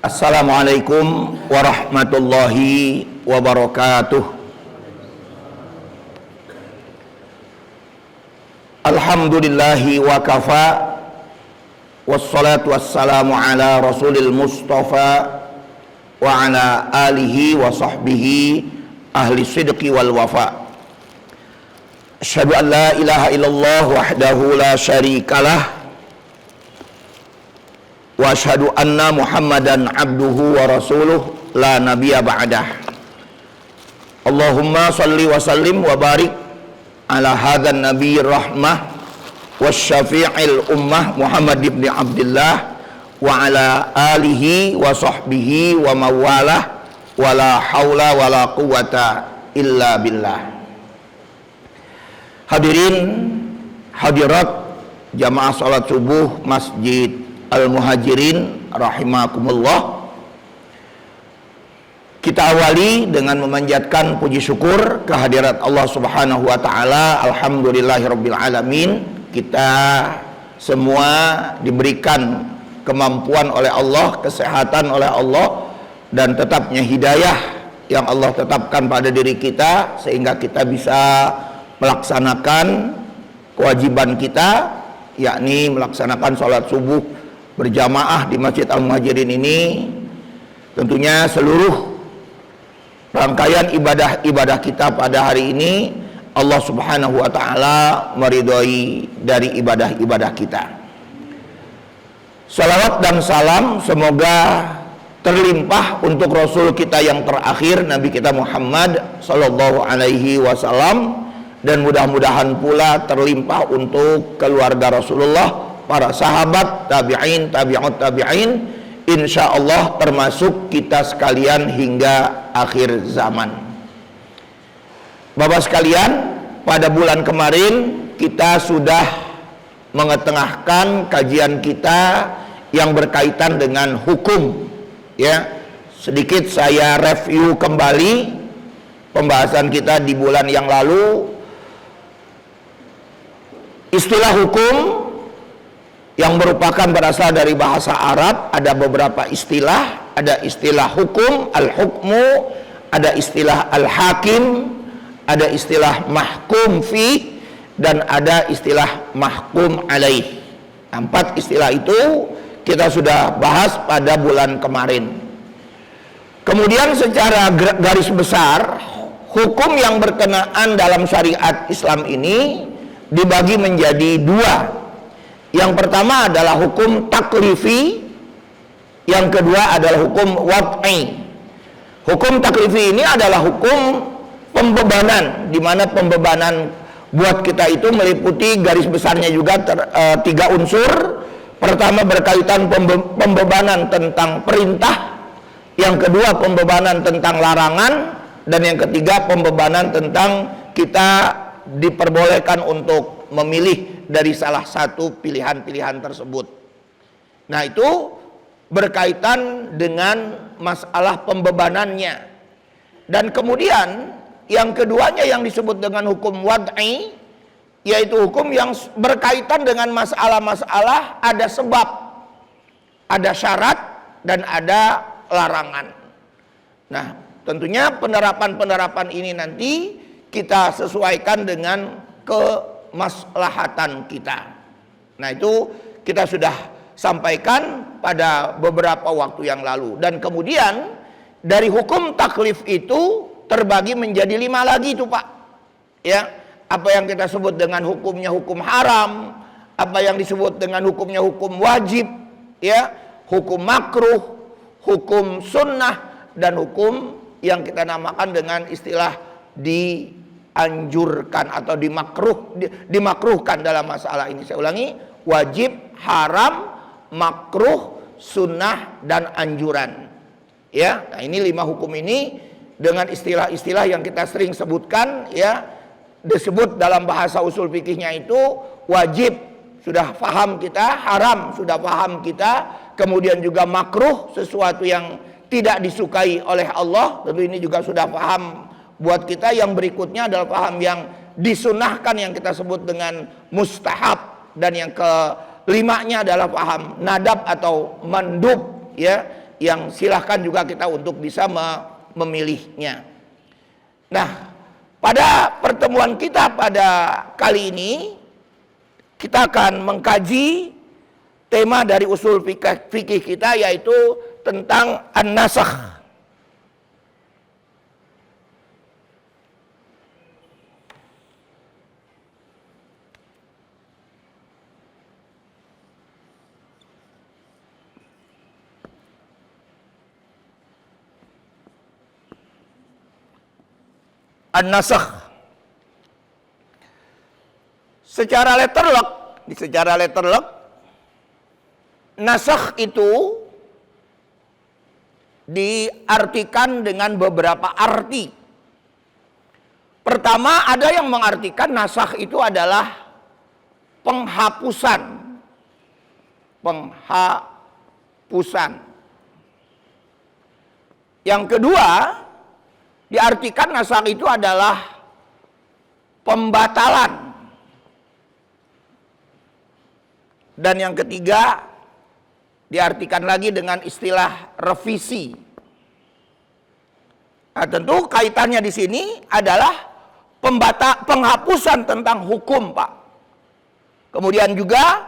Assalamualaikum warahmatullahi wabarakatuh. Alhamdulillahi wa kafa, wassalatu wassalamu ala rasulil mustafa wa ala alihi wa sahbihi ahli sidqi wal wafa. Asyhadu an la ilaha illallah wahdahu la syarikalah wa asyhadu anna Muhammadan abduhu wa rasuluh la nabiyya ba'dah. Allahumma salli wa sallim wa barik ala hadzal nabiyir rahmah wasyafi'il ummah Muhammad ibn Abdullah wa ala alihi wa sahbihi wa mawalah wa la haula wa la quwata illa billah. Hadirin hadirat jamaah salat subuh Masjid Al-Muhajirin rahimakumullah. Kita awali dengan memanjatkan puji syukur kehadirat Allah Subhanahu wa taala. Alhamdulillahirabbil alamin. Kita semua diberikan kemampuan oleh Allah, kesehatan oleh Allah, dan tetapnya hidayah yang Allah tetapkan pada diri kita sehingga kita bisa melaksanakan kewajiban kita, yakni melaksanakan sholat subuh berjamaah di Masjid Al-Muhajirin ini. Tentunya seluruh rangkaian ibadah-ibadah kita pada hari ini Allah Subhanahu wa taala meridhoi dari ibadah-ibadah kita. Salawat dan salam semoga terlimpah untuk Rasul kita yang terakhir, Nabi kita Muhammad sallallahu alaihi wasallam, dan mudah-mudahan pula terlimpah untuk keluarga Rasulullah, para sahabat, tabi'in, tabi'ut tabi'in, insya Allah termasuk kita sekalian hingga akhir zaman. Bapak sekalian, pada bulan kemarin kita sudah mengetengahkan kajian kita yang berkaitan dengan hukum, ya. Sedikit saya review kembali pembahasan kita di bulan yang lalu. Istilah hukum yang merupakan berasal dari bahasa Arab, ada beberapa istilah. Ada istilah hukum, al-hukmu, ada istilah al-hakim, ada istilah mahkum fi, dan ada istilah mahkum alaih. 4 istilah itu kita sudah bahas pada bulan kemarin. Kemudian secara garis besar, hukum yang berkenaan dalam syariat Islam ini dibagi menjadi 2. Yang pertama adalah hukum taklifi, yang kedua adalah hukum wad'i. Hukum taklifi ini adalah hukum pembebanan, di mana pembebanan buat kita itu meliputi garis besarnya juga 3 unsur. Pertama berkaitan pembebanan tentang perintah, yang kedua pembebanan tentang larangan, dan yang ketiga pembebanan tentang kita diperbolehkan untuk memilih dari salah satu pilihan-pilihan tersebut. Nah, itu berkaitan dengan masalah pembebanannya. Dan kemudian yang keduanya yang disebut dengan hukum wad'i, yaitu hukum yang berkaitan dengan masalah-masalah ada sebab, ada syarat, dan ada larangan. Nah, tentunya penerapan-penerapan ini nanti kita sesuaikan dengan kemaslahatan kita. Nah, itu kita sudah sampaikan pada beberapa waktu yang lalu. Dan kemudian dari hukum taklif itu terbagi menjadi 5 lagi itu, Pak. Ya, apa yang kita sebut dengan hukumnya hukum haram, apa yang disebut dengan hukumnya hukum wajib, ya, hukum makruh, hukum sunnah, dan hukum yang kita namakan dengan istilah dianjurkan atau dimakruhkan dalam masalah ini. Saya ulangi, wajib, haram, makruh, sunnah, dan anjuran. Ya, nah ini 5 hukum ini dengan istilah-istilah yang kita sering sebutkan, ya, disebut dalam bahasa usul fikihnya itu wajib, sudah paham kita, haram, sudah paham kita, kemudian juga makruh, sesuatu yang tidak disukai oleh Allah, tentu ini juga sudah paham buat kita. Yang berikutnya adalah paham yang disunahkan yang kita sebut dengan mustahab, dan yang kelimanya adalah paham nadab atau mandub, ya, yang silahkan juga kita untuk bisa memilihnya. Nah, pada pertemuan kita pada kali ini kita akan mengkaji tema dari usul fikih kita, yaitu tentang an-nasakh. An-nasakh secara letterlock, nasakh itu diartikan dengan beberapa arti. Pertama, ada yang mengartikan nasakh itu adalah penghapusan. Yang kedua, diartikan nasakh itu adalah pembatalan. Dan yang ketiga, diartikan lagi dengan istilah revisi. Nah, tentu kaitannya di sini adalah penghapusan tentang hukum, Pak. Kemudian juga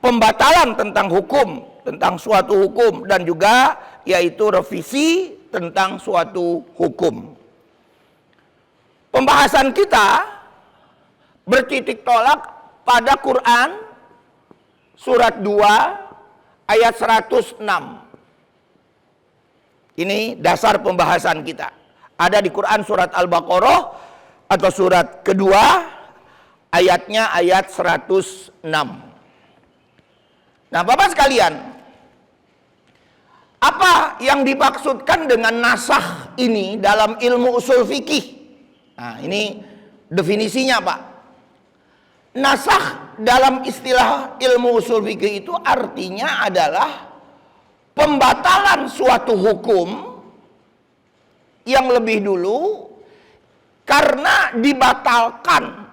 pembatalan tentang hukum, tentang suatu hukum, dan juga yaitu revisi tentang suatu hukum. Pembahasan kita bertitik tolak pada Quran surat 2 ayat 106. Ini dasar pembahasan kita. Ada di Quran surat Al-Baqarah atau surat kedua, ayatnya ayat 106. Nah, Bapak sekalian, apa yang dimaksudkan dengan nasakh ini dalam ilmu usul fikih? Nah, ini definisinya, Pak. Nasakh dalam istilah ilmu usul fikih itu artinya adalah pembatalan suatu hukum yang lebih dulu karena dibatalkan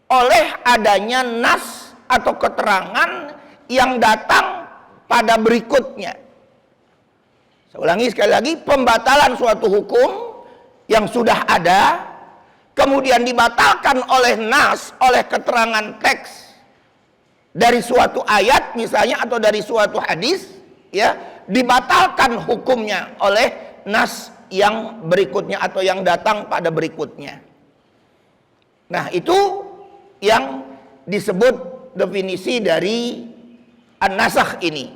oleh adanya nas atau keterangan yang datang pada berikutnya. Saya ulangi sekali lagi, pembatalan suatu hukum yang sudah ada kemudian dibatalkan oleh nas, oleh keterangan teks dari suatu ayat misalnya atau dari suatu hadis, ya, dibatalkan hukumnya oleh nas yang berikutnya atau yang datang pada berikutnya. Nah, itu yang disebut definisi dari an-nasakh ini.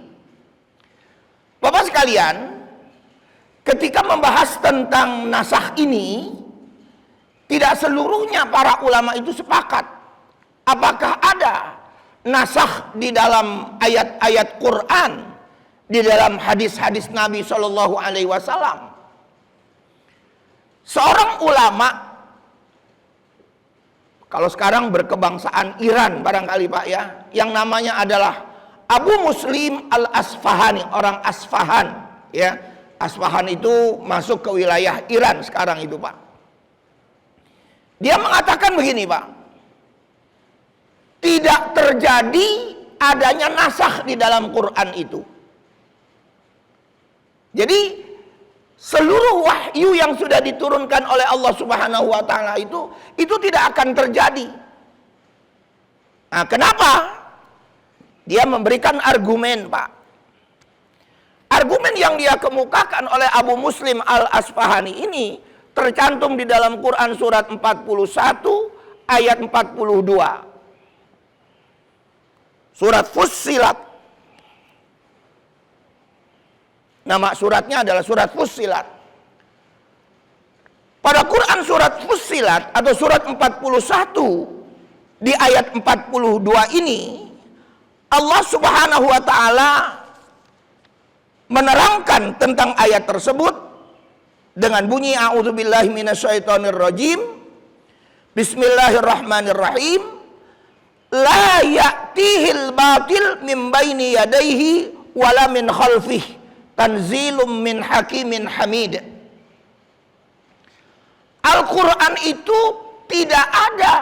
Bapak sekalian, ketika membahas tentang nasakh ini, tidak seluruhnya para ulama itu sepakat. Apakah ada nasakh di dalam ayat-ayat Quran, di dalam hadis-hadis Nabi Shallallahu Alaihi Wasallam? Seorang ulama, kalau sekarang berkebangsaan Iran barangkali, Pak, ya, yang namanya adalah Abu Muslim Al-Asfahani, orang Asfahan, ya. Asfahan itu masuk ke wilayah Iran sekarang itu, Pak. Dia mengatakan begini, Pak. Tidak terjadi adanya nasakh di dalam Quran itu. Jadi seluruh wahyu yang sudah diturunkan oleh Allah Subhanahu wa taala itu tidak akan terjadi. Nah, kenapa? Dia memberikan argumen, Pak. Argumen yang dia kemukakan oleh Abu Muslim Al-Asfahani ini tercantum di dalam Quran surat 41 ayat 42. Surat Fussilat. Nama suratnya adalah surat Fussilat. Pada Quran surat Fussilat atau surat 41 di ayat 42 ini, Allah Subhanahu wa taala menerangkan tentang ayat tersebut dengan bunyi a'udzubillahi minasyaitonirrajim. Bismillahirrahmanirrahim. La ya'tihil batil min baini yadayhi wala min khalfihi tanzilum min hakimin hamid. Al-Quran itu tidak ada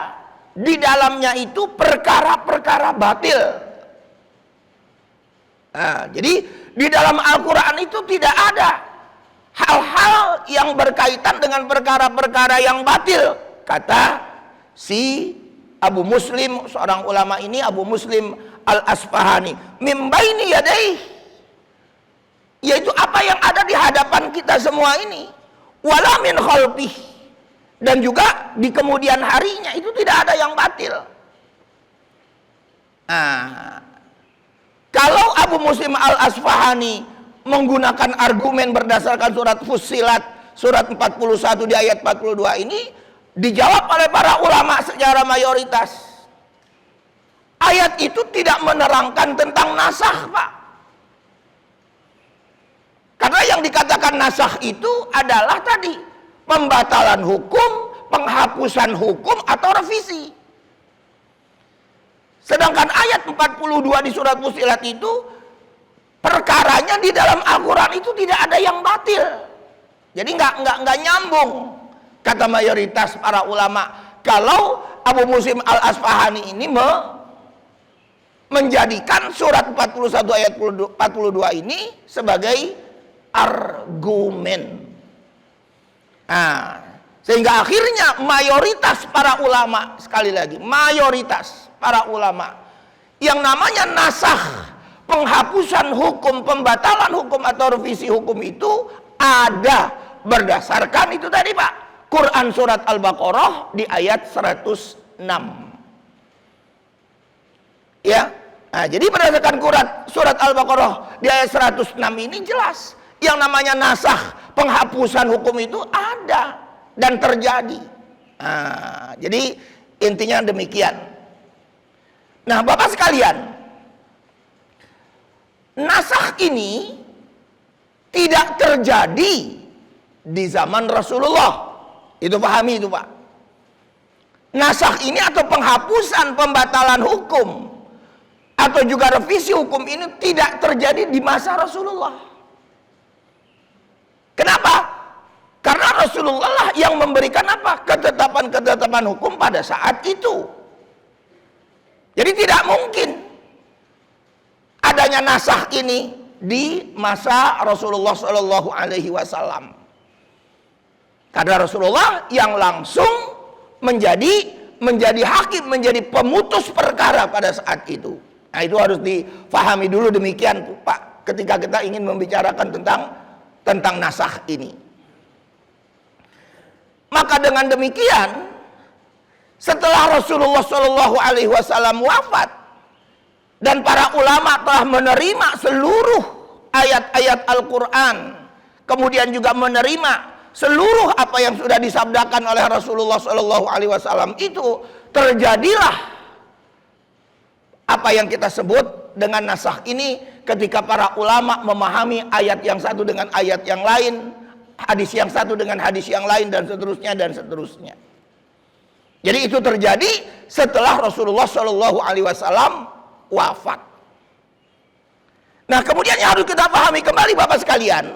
di dalamnya itu perkara-perkara batil. Nah, jadi di dalam Al-Quran itu tidak ada hal-hal yang berkaitan dengan perkara-perkara yang batil. Kata si Abu Muslim, seorang ulama ini, Abu Muslim Al-Asfahani, mim baini yadayhi, yaitu apa yang ada di hadapan kita semua ini, wala min khalfih, dan juga di kemudian harinya itu tidak ada yang batil. Nah, kalau Abu Muslim Al-Asfahani menggunakan argumen berdasarkan surat Fussilat surat 41 di ayat 42 ini, dijawab oleh para ulama secara mayoritas. Ayat itu tidak menerangkan tentang nasakh, Pak. Karena yang dikatakan nasakh itu adalah tadi pembatalan hukum, penghapusan hukum atau revisi. Sedangkan ayat 42 di surat Fussilat itu perkaranya di dalam Al-Quran itu tidak ada yang batil. Jadi nggak nyambung. Kata mayoritas para ulama, kalau Abu Muslim Al-Asfahani ini menjadikan surat 41 ayat 42 ini sebagai argumen. Nah, sehingga akhirnya mayoritas para ulama, sekali lagi mayoritas para ulama, yang namanya nasakh, penghapusan hukum, pembatalan hukum atau revisi hukum itu ada berdasarkan itu tadi, Pak, Quran surat Al-Baqarah di ayat 106. Ya. Nah, jadi berdasarkan surat Al-Baqarah di ayat 106 ini jelas yang namanya nasakh, penghapusan hukum itu ada dan terjadi. Nah, jadi intinya demikian. Nah, Bapak sekalian, nasakh ini tidak terjadi di zaman Rasulullah. Itu pahami itu, Pak. Nasakh ini atau penghapusan, pembatalan hukum atau juga revisi hukum ini tidak terjadi di masa Rasulullah. Kenapa? Karena Rasulullah lah yang memberikan apa? Ketetapan-ketetapan hukum pada saat itu. Jadi tidak mungkin adanya nasakh ini di masa Rasulullah Shallallahu Alaihi Wasallam. Karena Rasulullah yang langsung menjadi hakim, menjadi pemutus perkara pada saat itu. Nah, itu harus difahami dulu demikian, Pak, ketika kita ingin membicarakan tentang nasakh ini. Maka dengan demikian, setelah Rasulullah Shallallahu Alaihi Wasallam wafat dan para ulama telah menerima seluruh ayat-ayat Al-Quran, kemudian juga menerima seluruh apa yang sudah disabdakan oleh Rasulullah Shallallahu Alaihi Wasallam, itu terjadilah apa yang kita sebut dengan nasakh ini, ketika para ulama memahami ayat yang satu dengan ayat yang lain, hadis yang satu dengan hadis yang lain, dan seterusnya dan seterusnya. Jadi itu terjadi setelah Rasulullah Shallallahu Alaihi Wasallam wafat. Nah, kemudian yang harus kita pahami kembali, Bapak sekalian,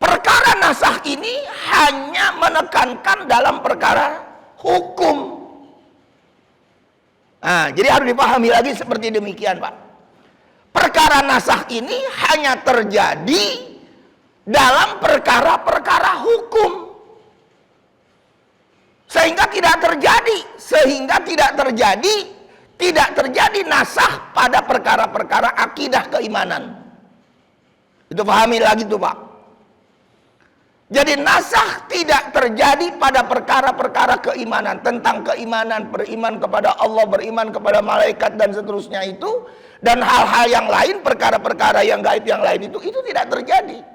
perkara nasakh ini hanya menekankan dalam perkara hukum. Nah, jadi harus dipahami lagi seperti demikian, Pak. Perkara nasakh ini hanya terjadi dalam perkara-perkara hukum. Sehingga tidak terjadi nasakh pada perkara-perkara akidah keimanan. Itu pahami lagi tuh, Pak. Jadi nasakh tidak terjadi pada perkara-perkara keimanan, tentang keimanan, beriman kepada Allah, beriman kepada malaikat dan seterusnya itu, dan hal-hal yang lain, perkara-perkara yang gaib yang lain itu tidak terjadi.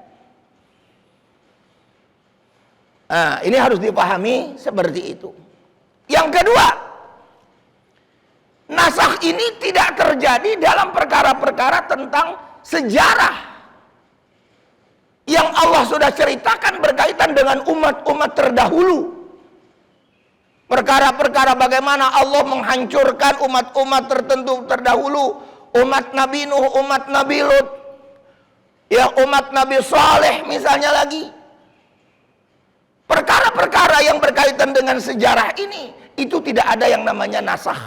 Nah, ini harus dipahami seperti itu. Yang kedua, nasakh ini tidak terjadi dalam perkara-perkara tentang sejarah yang Allah sudah ceritakan berkaitan dengan umat-umat terdahulu. Perkara-perkara bagaimana Allah menghancurkan umat-umat tertentu terdahulu, umat Nabi Nuh, umat Nabi Lut, ya, umat Nabi Saleh misalnya lagi. Perkara-perkara yang berkaitan dengan sejarah ini, itu tidak ada yang namanya nasakh.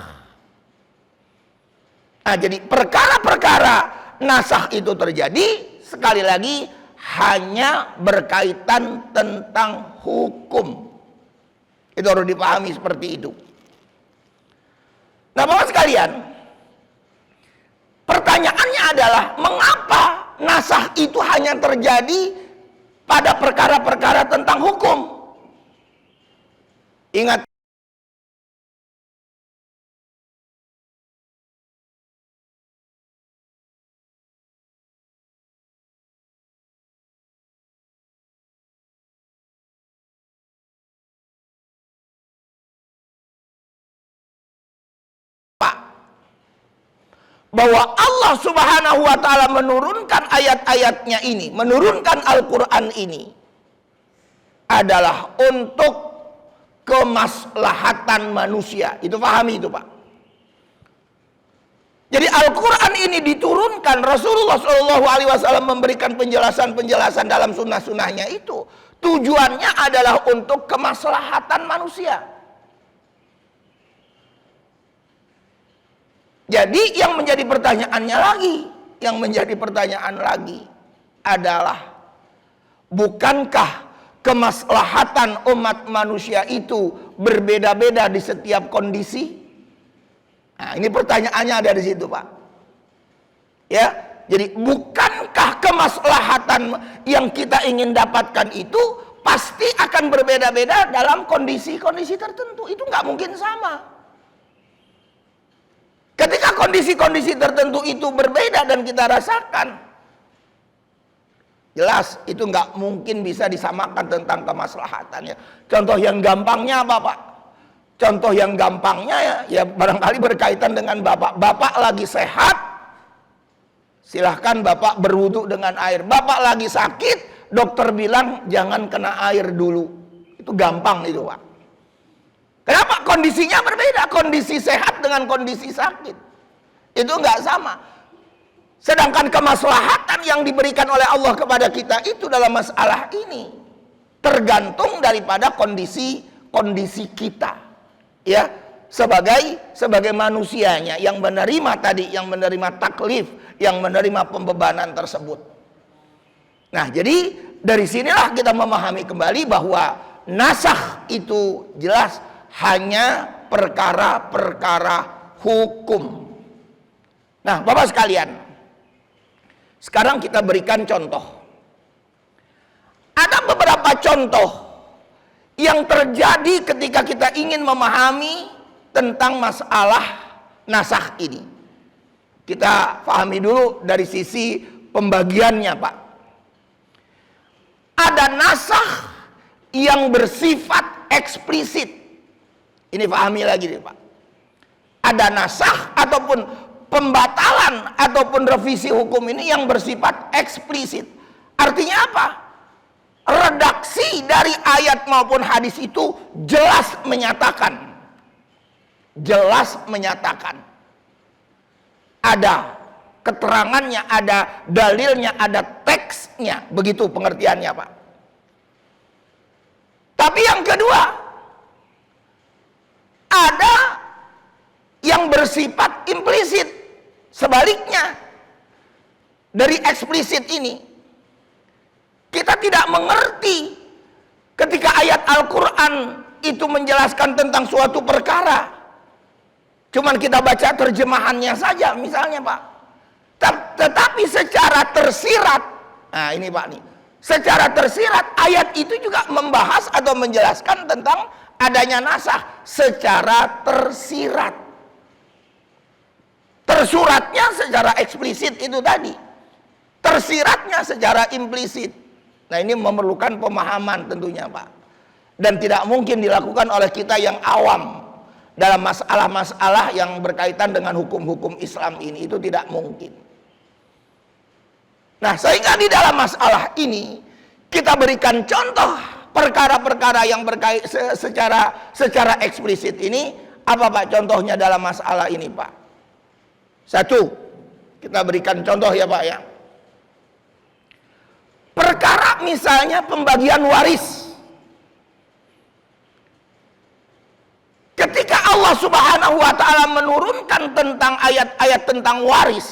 Nah, jadi perkara-perkara nasakh itu terjadi sekali lagi hanya berkaitan tentang hukum. Itu harus dipahami seperti itu. Nah, Bapak sekalian, pertanyaannya adalah mengapa nasakh itu hanya terjadi pada perkara-perkara tentang hukum? Ingat, Pak, bahwa Allah Subhanahu wa Ta'ala menurunkan ayat-ayatnya ini, menurunkan Al-Quran ini adalah untuk kemaslahatan manusia. Itu pahami itu, Pak. Jadi Al-Quran ini diturunkan, Rasulullah SAW memberikan penjelasan-penjelasan dalam sunnah-sunnahnya itu. Tujuannya adalah untuk kemaslahatan manusia. Jadi yang menjadi pertanyaan lagi adalah, bukankah kemaslahatan umat manusia itu berbeda-beda di setiap kondisi? Nah, ini pertanyaannya ada di situ, Pak. Ya, jadi bukankah kemaslahatan yang kita ingin dapatkan itu pasti akan berbeda-beda dalam kondisi-kondisi tertentu? Itu nggak mungkin sama. Ketika kondisi-kondisi tertentu itu berbeda dan kita rasakan, jelas itu nggak mungkin bisa disamakan tentang kemaslahatannya. Contoh yang gampangnya apa, Pak? Contoh yang gampangnya ya barangkali berkaitan dengan Bapak. Bapak lagi sehat, silahkan Bapak berwudu dengan air. Bapak lagi sakit, dokter bilang jangan kena air dulu. Itu gampang itu, Pak. Kenapa? Kondisinya berbeda. Kondisi sehat dengan kondisi sakit itu nggak sama. Sedangkan kemaslahatan yang diberikan oleh Allah kepada kita itu dalam masalah ini tergantung daripada kondisi kita. Ya, sebagai manusianya yang menerima tadi, yang menerima taklif, yang menerima pembebanan tersebut. Nah, jadi dari sinilah kita memahami kembali bahwa nasakh itu jelas hanya perkara-perkara hukum. Nah, Bapak sekalian, sekarang kita berikan contoh. Ada beberapa contoh yang terjadi ketika kita ingin memahami tentang masalah nasakh ini. Kita pahami dulu dari sisi pembagiannya, Pak. Ada nasakh yang bersifat eksplisit. Ini pahami lagi nih, Pak. Ada nasakh ataupun pembatalan ataupun revisi hukum ini yang bersifat eksplisit. Artinya apa? Redaksi dari ayat maupun hadis itu jelas menyatakan. Ada keterangannya, ada dalilnya, ada teksnya. Begitu pengertiannya, Pak. Tapi yang kedua, ada yang bersifat implisit. Sebaliknya dari eksplisit ini, kita tidak mengerti ketika ayat Al-Quran itu menjelaskan tentang suatu perkara. Cuman kita baca terjemahannya saja misalnya, Pak. Tetapi secara tersirat, nah ini Pak nih, secara tersirat ayat itu juga membahas atau menjelaskan tentang adanya nasakh secara tersirat. Tersuratnya secara eksplisit itu tadi, tersiratnya secara implisit. Nah, ini memerlukan pemahaman tentunya, Pak. Dan tidak mungkin dilakukan oleh kita yang awam dalam masalah-masalah yang berkaitan dengan hukum-hukum Islam ini. Itu tidak mungkin. Nah, sehingga di dalam masalah ini kita berikan contoh perkara-perkara yang berkait secara eksplisit ini. Apa, Pak, contohnya dalam masalah ini, Pak? Satu, kita berikan contoh ya, Pak, ya. Perkara misalnya pembagian waris. Ketika Allah Subhanahu wa ta'ala menurunkan tentang ayat-ayat tentang waris,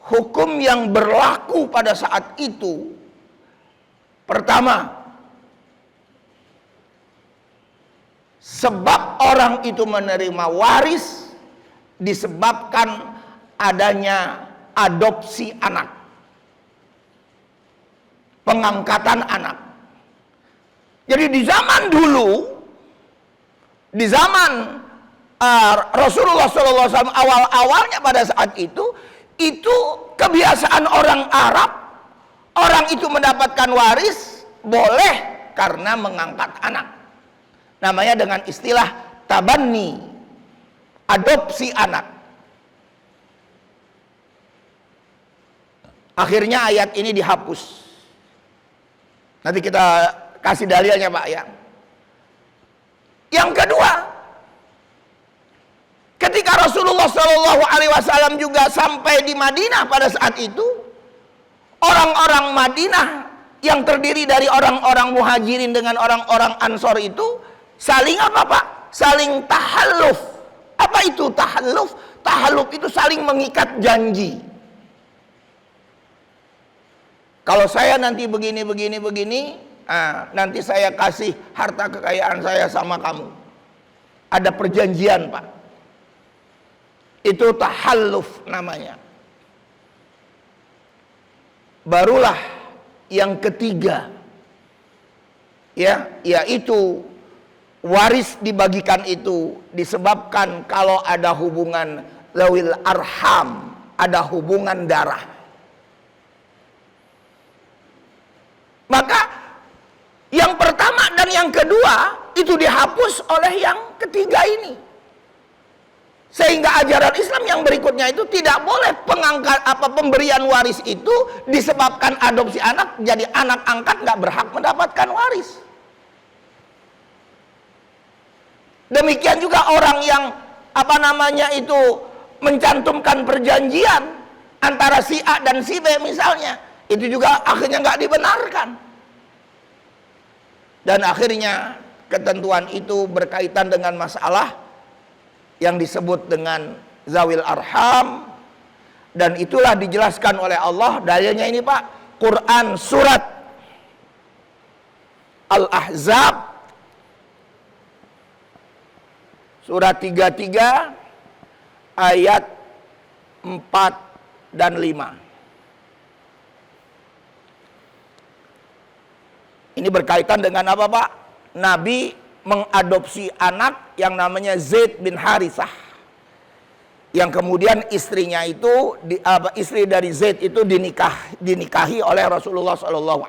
hukum yang berlaku pada saat itu, pertama, sebab orang itu menerima waris disebabkan adanya adopsi anak, pengangkatan anak. Jadi di zaman dulu, di zaman Rasulullah SAW awal-awalnya pada saat itu kebiasaan orang Arab, orang itu mendapatkan waris boleh karena mengangkat anak. Namanya dengan istilah tabanni, adopsi anak. Akhirnya ayat ini dihapus. Nanti kita kasih dalilnya Pak ya. Yang kedua, ketika Rasulullah SAW juga sampai di Madinah pada saat itu, orang-orang Madinah yang terdiri dari orang-orang muhajirin dengan orang-orang ansor itu saling apa Pak? Saling tahalluf. Apa itu tahalluf? Tahalluf itu saling mengikat janji. Kalau saya nanti begini, nanti saya kasih harta kekayaan saya sama kamu. Ada perjanjian Pak. Itu tahalluf namanya. Barulah yang ketiga, ya, yaitu waris dibagikan itu disebabkan kalau ada hubungan zawil arham, ada hubungan darah. Maka yang pertama dan yang kedua itu dihapus oleh yang ketiga ini. Sehingga ajaran Islam yang berikutnya itu tidak boleh pemberian waris itu disebabkan adopsi anak, jadi anak angkat nggak berhak mendapatkan waris. Demikian juga orang yang mencantumkan perjanjian antara si A dan si B misalnya, itu juga akhirnya nggak dibenarkan. Dan akhirnya ketentuan itu berkaitan dengan masalah yang disebut dengan zawil arham, dan itulah dijelaskan oleh Allah. Dalilnya ini Pak, Quran surat Al-Ahzab surat 33 ayat 4 dan 5. Ini berkaitan dengan apa Pak? Nabi mengadopsi anak yang namanya Zaid bin Harithah, yang kemudian istrinya itu istri dari Zaid itu dinikahi oleh Rasulullah SAW.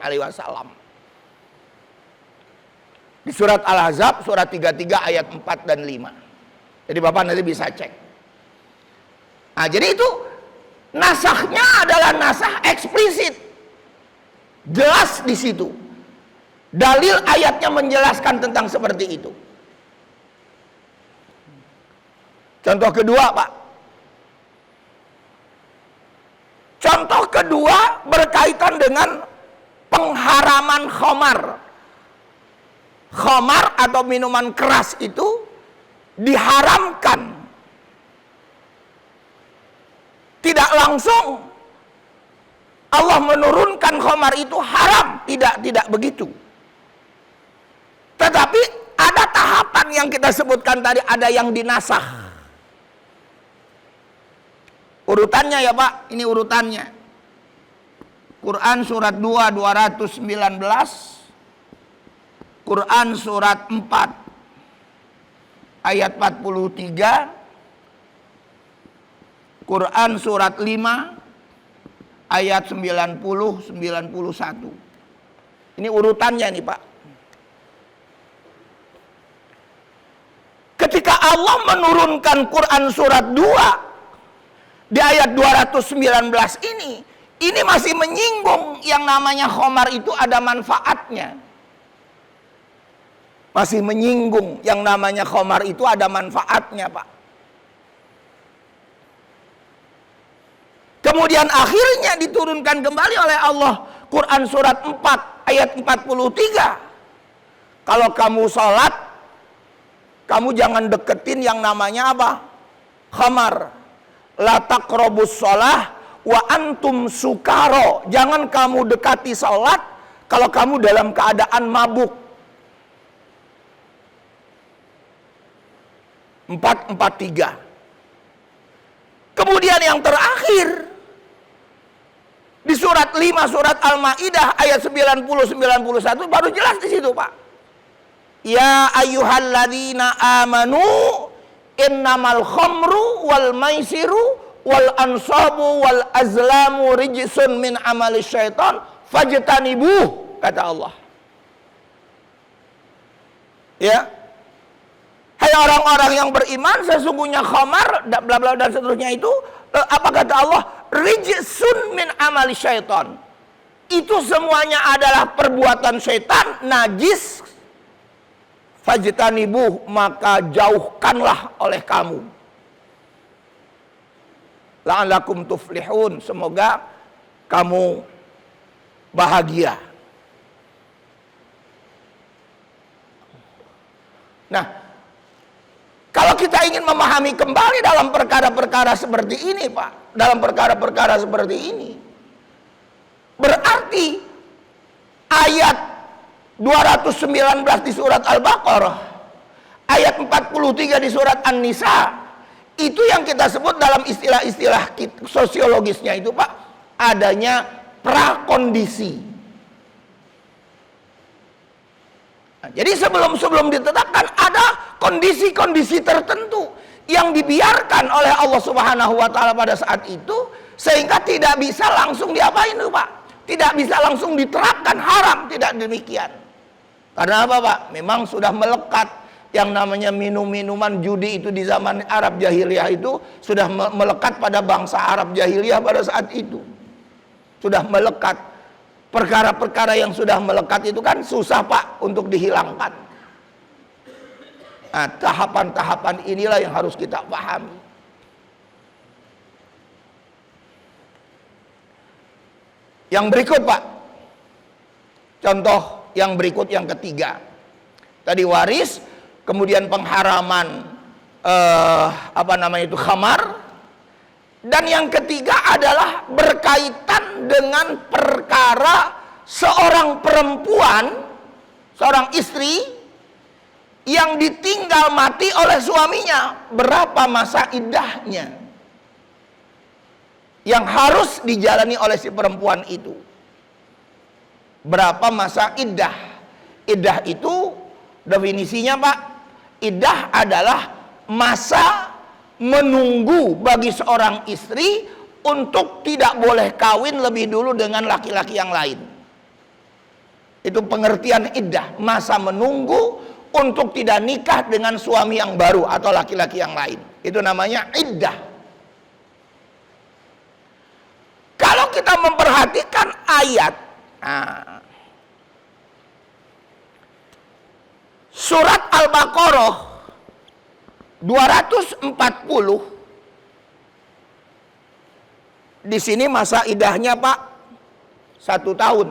Di surat Al-Ahzab surat 33 ayat 4 dan 5. Jadi Bapak nanti bisa cek. Nah, jadi itu nasahnya adalah nasah eksplisit, jelas di situ. Dalil ayatnya menjelaskan tentang seperti itu. Contoh kedua Pak. Contoh kedua berkaitan dengan pengharaman khamar. Khamar atau minuman keras itu diharamkan. Tidak langsung Allah menurunkan khamar itu haram, tidak begitu. Tetapi ada tahapan yang kita sebutkan tadi, ada yang dinasah. Urutannya ya Pak, ini urutannya. Quran surat 2 219, Quran surat 4 ayat 43, Quran surat 5 ayat 90 91. Ini urutannya nih Pak. Ketika Allah menurunkan Quran surat 2 di ayat 219 ini masih menyinggung yang namanya khamar itu ada manfaatnya. Masih menyinggung yang namanya khamar itu ada manfaatnya Pak. Kemudian akhirnya diturunkan kembali oleh Allah Quran surat 4 ayat 43. Kalau kamu sholat kamu jangan deketin yang namanya apa? Khamar. La taqrabus shalah wa antum sukaro. Jangan kamu dekati salat kalau kamu dalam keadaan mabuk. 443. Kemudian yang terakhir di surat 5 surat Al-Maidah ayat 90-91 baru jelas di situ, Pak. Ya ayyuhalladzina amanu innamal khamru wal maisiru wal ansabu wal azlamu rijsun min amali syaitan fajtanibuh, kata Allah. Ya. Hai orang-orang yang beriman, sesungguhnya khamar bla bla dan seterusnya itu apa kata Allah? Rijsun min amali syaitan. Itu semuanya adalah perbuatan syaitan, najis. Fajtanibuh, maka jauhkanlah oleh kamu. La'allakum tuflihun, semoga kamu bahagia. Nah, kalau kita ingin memahami kembali dalam perkara-perkara seperti ini, Pak, dalam perkara-perkara seperti ini, berarti ayat 219 di surat Al-Baqarah, ayat 43 di surat An-Nisa, itu yang kita sebut dalam istilah-istilah sosiologisnya itu, Pak, adanya prakondisi. Nah, jadi sebelum ditetapkan ada kondisi-kondisi tertentu yang dibiarkan oleh Allah Subhanahu wa taala pada saat itu, sehingga tidak bisa langsung diapain itu, Pak? Tidak bisa langsung diterapkan, haram, tidak demikian. Karena apa, Pak? Memang sudah melekat yang namanya minum-minuman judi itu di zaman Arab jahiliyah itu sudah melekat pada bangsa Arab jahiliyah pada saat itu. Sudah melekat. Perkara-perkara yang sudah melekat itu kan susah, Pak, untuk dihilangkan. Nah, tahapan-tahapan inilah yang harus kita pahami. Yang berikut, Pak. Contoh yang berikut, yang ketiga. Tadi waris, kemudian pengharaman khamar, dan yang ketiga adalah berkaitan dengan perkara seorang perempuan, seorang istri yang ditinggal mati oleh suaminya. Berapa masa iddahnya yang harus dijalani oleh si perempuan itu? Berapa masa iddah? Iddah itu definisinya, Pak, iddah adalah masa menunggu bagi seorang istri untuk tidak boleh kawin lebih dulu dengan laki-laki yang lain. Itu pengertian iddah, masa menunggu untuk tidak nikah dengan suami yang baru atau laki-laki yang lain. Itu namanya iddah. Kalau kita memperhatikan ayat surat Al-Baqarah 240, di sini masa iddahnya, Pak, 1 tahun.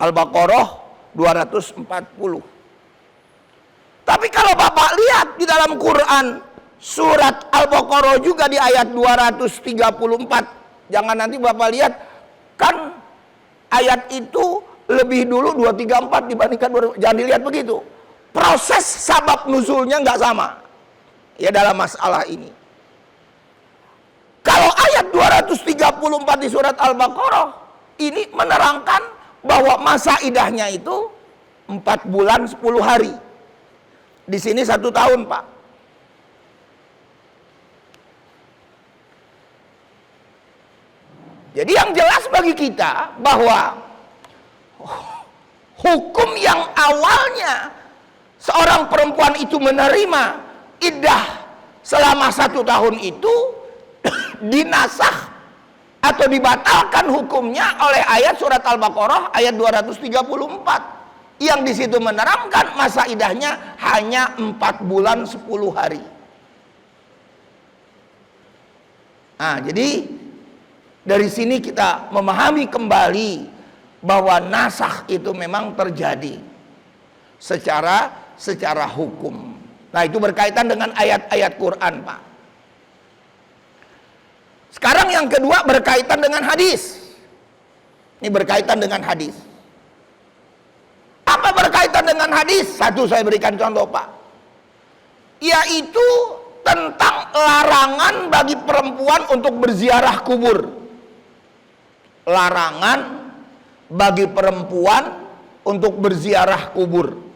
Al-Baqarah 240. Tapi kalau Bapak lihat di dalam Quran surat Al-Baqarah juga di ayat 234, jangan nanti Bapak lihat kan ayat itu lebih dulu 234 dibandingkan, jangan dilihat begitu. Proses sabab nuzulnya nggak sama ya dalam masalah ini. Kalau ayat 234 di surat Al-Baqarah ini menerangkan bahwa masa iddahnya itu 4 bulan 10 hari. Di sini 1 tahun, Pak. Jadi yang jelas bagi kita bahwa hukum yang awalnya seorang perempuan itu menerima iddah selama 1 tahun itu dinasakh atau dibatalkan hukumnya oleh ayat surat Al-Baqarah ayat 234 yang di situ menerangkan masa iddahnya hanya 4 bulan 10 hari. Nah, jadi dari sini kita memahami kembali bahwa nasakh itu memang terjadi secara secara hukum. Nah, itu berkaitan dengan ayat-ayat Quran, Pak. Sekarang yang kedua berkaitan dengan hadis. Ini berkaitan dengan hadis. Apa berkaitan dengan hadis? Satu saya berikan contoh, Pak. Yaitu tentang larangan bagi perempuan untuk berziarah kubur. Larangan bagi perempuan untuk berziarah kubur.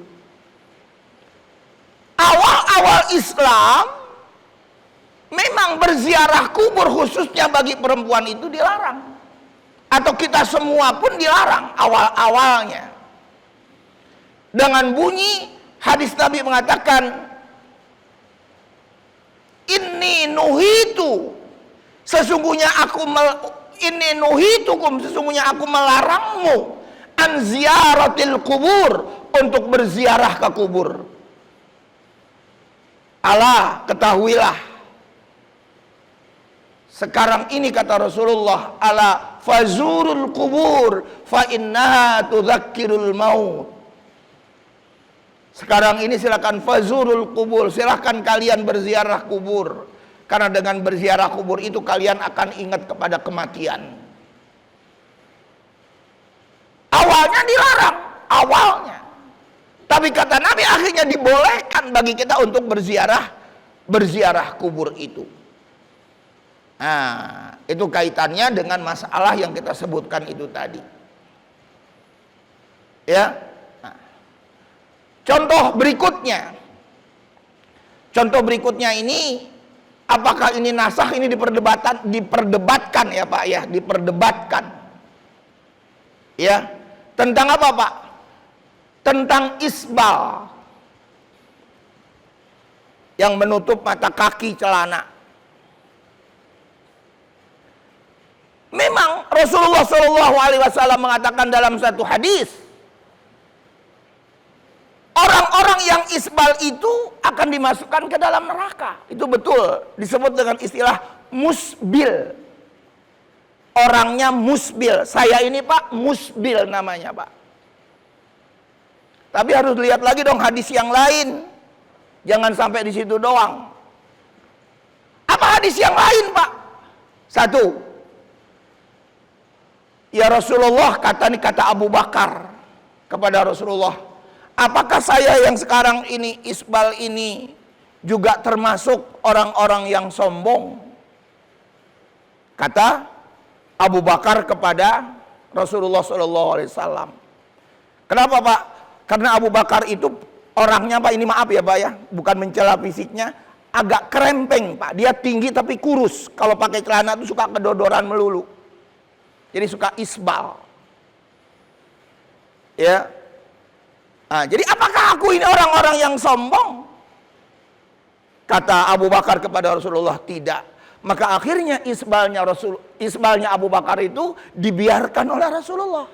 Awal-awal Islam memang berziarah kubur khususnya bagi perempuan itu dilarang. Atau kita semua pun dilarang awal-awalnya. Dengan bunyi hadis Nabi mengatakan, inni nuhitu, sesungguhnya aku melarangmu an ziyaratil kubur, untuk berziarah ke kubur. Ala, ketahuilah, sekarang ini kata Rasulullah, ala fazurul kubur fa innaha tudzakkirul maut. Sekarang ini silakan fazurul kubur, silakan kalian berziarah kubur, karena dengan berziarah kubur itu kalian akan ingat kepada kematian. Awalnya dilarang, awalnya. Tapi kata Nabi akhirnya dibolehkan bagi kita untuk berziarah kubur itu. Nah, itu kaitannya dengan masalah yang kita sebutkan itu tadi. Ya. Nah, contoh berikutnya ini, apakah ini nasakh, ini diperdebatkan ya Pak ya, diperdebatkan. Ya. Tentang apa Pak? Tentang isbal yang menutup mata kaki celana. Memang Rasulullah SAW mengatakan dalam satu hadis, orang-orang yang isbal itu akan dimasukkan ke dalam neraka. Itu betul, disebut dengan istilah musbil. Orangnya musbil. Saya ini Pak, musbil namanya Pak. Tapi harus lihat lagi dong hadis yang lain. Jangan sampai di situ doang. Apa hadis yang lain Pak? Satu, ya Rasulullah, kata Abu Bakar kepada Rasulullah, apakah saya yang sekarang ini isbal ini juga termasuk orang-orang yang sombong? Kata Abu Bakar kepada Rasulullah SAW. Kenapa Pak? Karena Abu Bakar itu orangnya Pak, ini maaf ya Pak ya, bukan mencela fisiknya, agak krempeng Pak. Dia tinggi tapi kurus. Kalau pakai celana itu suka kedodoran melulu. Jadi suka isbal. Ya. Nah, jadi apakah aku ini orang-orang yang sombong? Kata Abu Bakar kepada Rasulullah, tidak. Maka akhirnya isbalnya Abu Bakar itu dibiarkan oleh Rasulullah.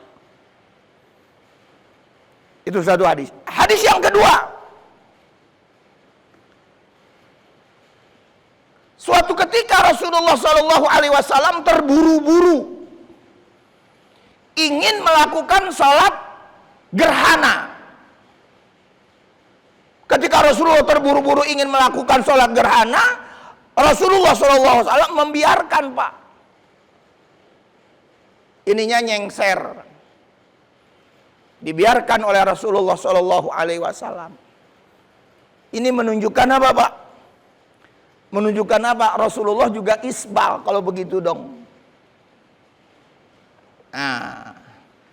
Itu satu hadis. Hadis yang kedua, suatu ketika Rasulullah SAW terburu-buru ingin melakukan sholat gerhana. Ketika Rasulullah terburu-buru ingin melakukan sholat gerhana, Rasulullah SAW membiarkan Pak. Ininya nyengser. Dibiarkan oleh Rasulullah SAW. Ini menunjukkan apa Pak? Menunjukkan apa? Rasulullah juga isbal kalau begitu dong. Nah,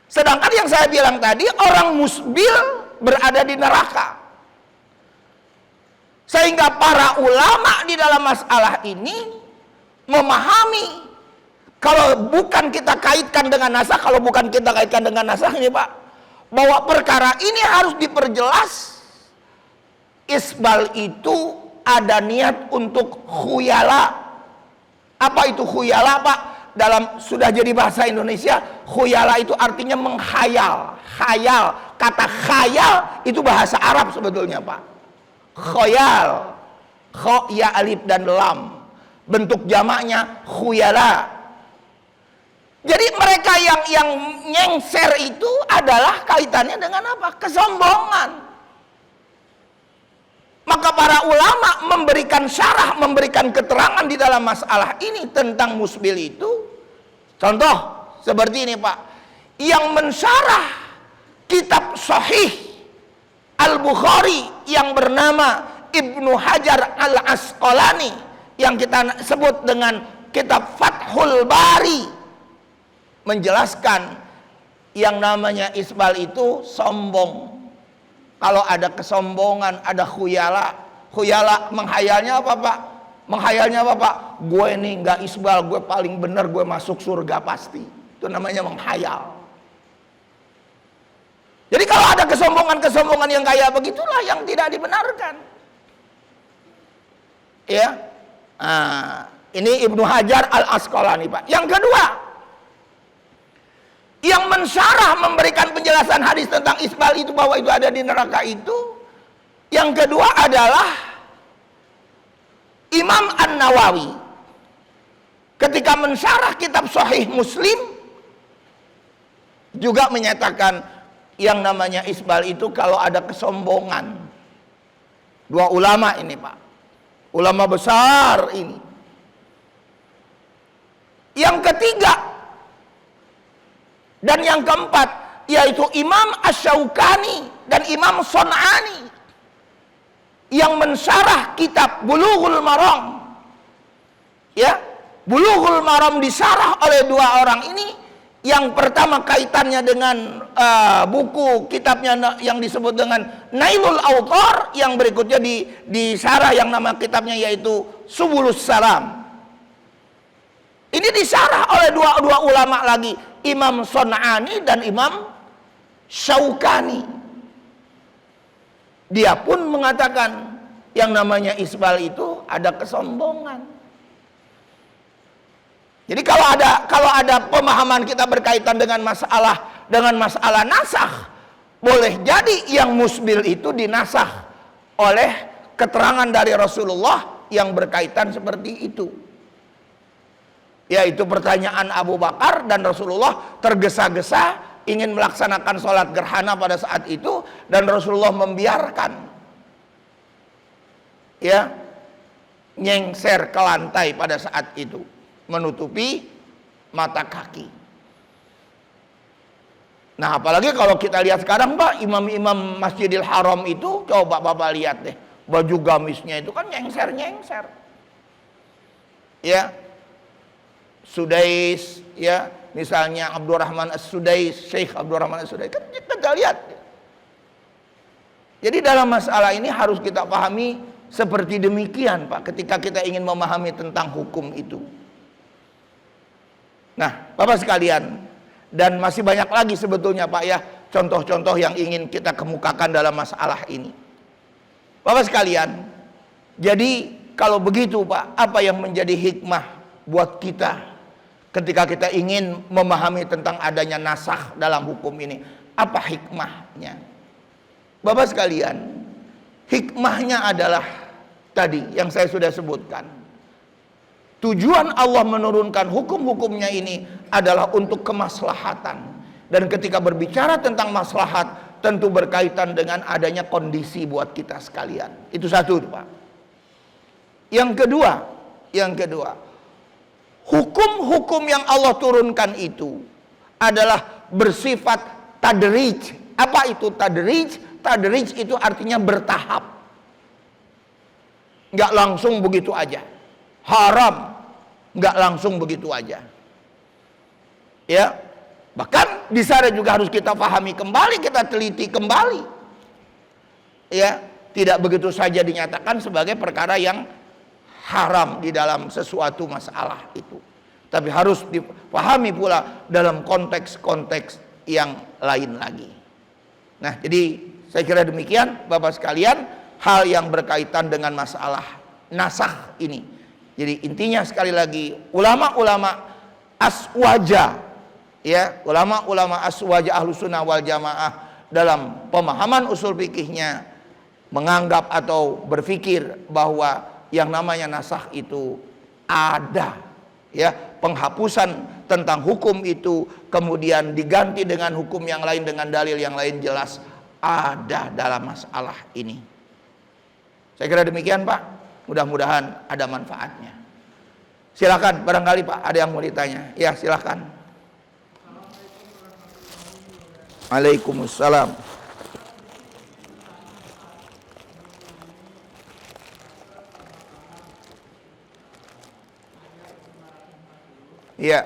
sedangkan yang saya bilang tadi, orang musbil berada di neraka. Sehingga para ulama di dalam masalah ini memahami, kalau bukan kita kaitkan dengan nasakh, ini Pak, bahwa perkara ini harus diperjelas. Isbal itu ada niat untuk khuyala. Apa itu khuyala Pak? Dalam sudah jadi bahasa Indonesia, khuyala itu artinya menghayal. Khayal, kata khayal itu bahasa Arab sebetulnya Pak. Khayal, kho, ya, alif dan lam, bentuk jamaknya khuyala. Jadi mereka yang nyengser itu adalah kaitannya dengan apa? Kesombongan. Maka para ulama memberikan syarah, memberikan keterangan di dalam masalah ini tentang musbil itu. Contoh seperti ini Pak, yang mensyarah kitab Sahih Al-Bukhari yang bernama Ibnu Hajar Al-Asqalani, yang kita sebut dengan kitab Fathul Bari, menjelaskan yang namanya isbal itu sombong. Kalau ada kesombongan, ada khuyala. Khuyala menghayalnya apa Pak? Menghayalnya apa Pak? Gue ini nggak isbal, gue paling benar, gue masuk surga pasti. Itu namanya menghayal. Jadi kalau ada kesombongan-kesombongan yang kayak begitulah yang tidak dibenarkan. Ya, ini Ibnu Hajar Al-Asqalani Pak. Yang kedua, yang mensyarah memberikan penjelasan hadis tentang isbal itu, bahwa itu ada di neraka itu, yang kedua adalah Imam An-Nawawi. Ketika mensyarah kitab Sahih Muslim juga menyatakan yang namanya isbal itu kalau ada kesombongan. Dua ulama ini Pak, ulama besar ini. Yang ketiga dan yang keempat yaitu Imam Asy-Syaukani dan Imam Son'ani yang mensyarah kitab Bulughul Maram. Ya, Bulughul Maram disyarah oleh dua orang ini. Yang pertama kaitannya dengan buku kitabnya yang disebut dengan Nailul Awtar, yang berikutnya disyarah yang nama kitabnya yaitu Subulus Salam. Ini disyarah oleh dua ulama lagi, Imam Son'ani dan Imam Syaukani. Dia pun mengatakan yang namanya isbal itu ada kesombongan. Jadi kalau ada pemahaman kita berkaitan dengan masalah nasakh, boleh jadi yang musbil itu dinasakh oleh keterangan dari Rasulullah yang berkaitan seperti itu. Yaitu pertanyaan Abu Bakar, dan Rasulullah tergesa-gesa ingin melaksanakan sholat gerhana pada saat itu, dan Rasulullah membiarkan ya nyengser ke lantai pada saat itu, menutupi mata kaki. Nah, apalagi kalau kita lihat sekarang Pak, imam-imam Masjidil Haram itu, coba Bapak lihat deh, baju gamisnya itu kan nyengser-nyengser. Ya, Sudais, ya, misalnya Abdurrahman As-Sudais, Syekh Abdurrahman As-Sudais, kan kita lihat. Jadi dalam masalah ini harus kita pahami seperti demikian Pak, ketika kita ingin memahami tentang hukum itu. Nah, Bapak sekalian, dan masih banyak lagi sebetulnya Pak ya, contoh-contoh yang ingin kita kemukakan dalam masalah ini. Bapak sekalian, jadi kalau begitu Pak, apa yang menjadi hikmah buat kita ketika kita ingin memahami tentang adanya nasakh dalam hukum ini? Apa hikmahnya? Bapak sekalian, hikmahnya adalah tadi yang saya sudah sebutkan. Tujuan Allah menurunkan hukum-hukumnya ini adalah untuk kemaslahatan. Dan ketika berbicara tentang maslahat, tentu berkaitan dengan adanya kondisi buat kita sekalian. Itu satu Pak. Yang kedua, hukum-hukum yang Allah turunkan itu adalah bersifat tadrij. Apa itu tadrij? Tadrij itu artinya bertahap. Nggak langsung begitu aja. Haram nggak langsung begitu aja. Ya, bahkan di sana juga harus kita pahami kembali, kita teliti kembali. Ya, tidak begitu saja dinyatakan sebagai perkara yang haram di dalam sesuatu masalah itu, tapi harus dipahami pula dalam konteks-konteks yang lain lagi. Nah, jadi saya kira demikian Bapak sekalian, hal yang berkaitan dengan masalah nasakh ini. Jadi intinya sekali lagi, ulama-ulama aswaja, ya, ulama-ulama aswaja Ahlus Sunnah wal Jamaah dalam pemahaman usul fikihnya menganggap atau berpikir bahwa yang namanya nasakh itu ada, ya, penghapusan tentang hukum itu kemudian diganti dengan hukum yang lain dengan dalil yang lain jelas ada dalam masalah ini. Saya kira demikian Pak. Mudah-mudahan ada manfaatnya. Silakan, barangkali Pak ada yang mau ditanya. Ya silakan. Waalaikumsalam. Iya.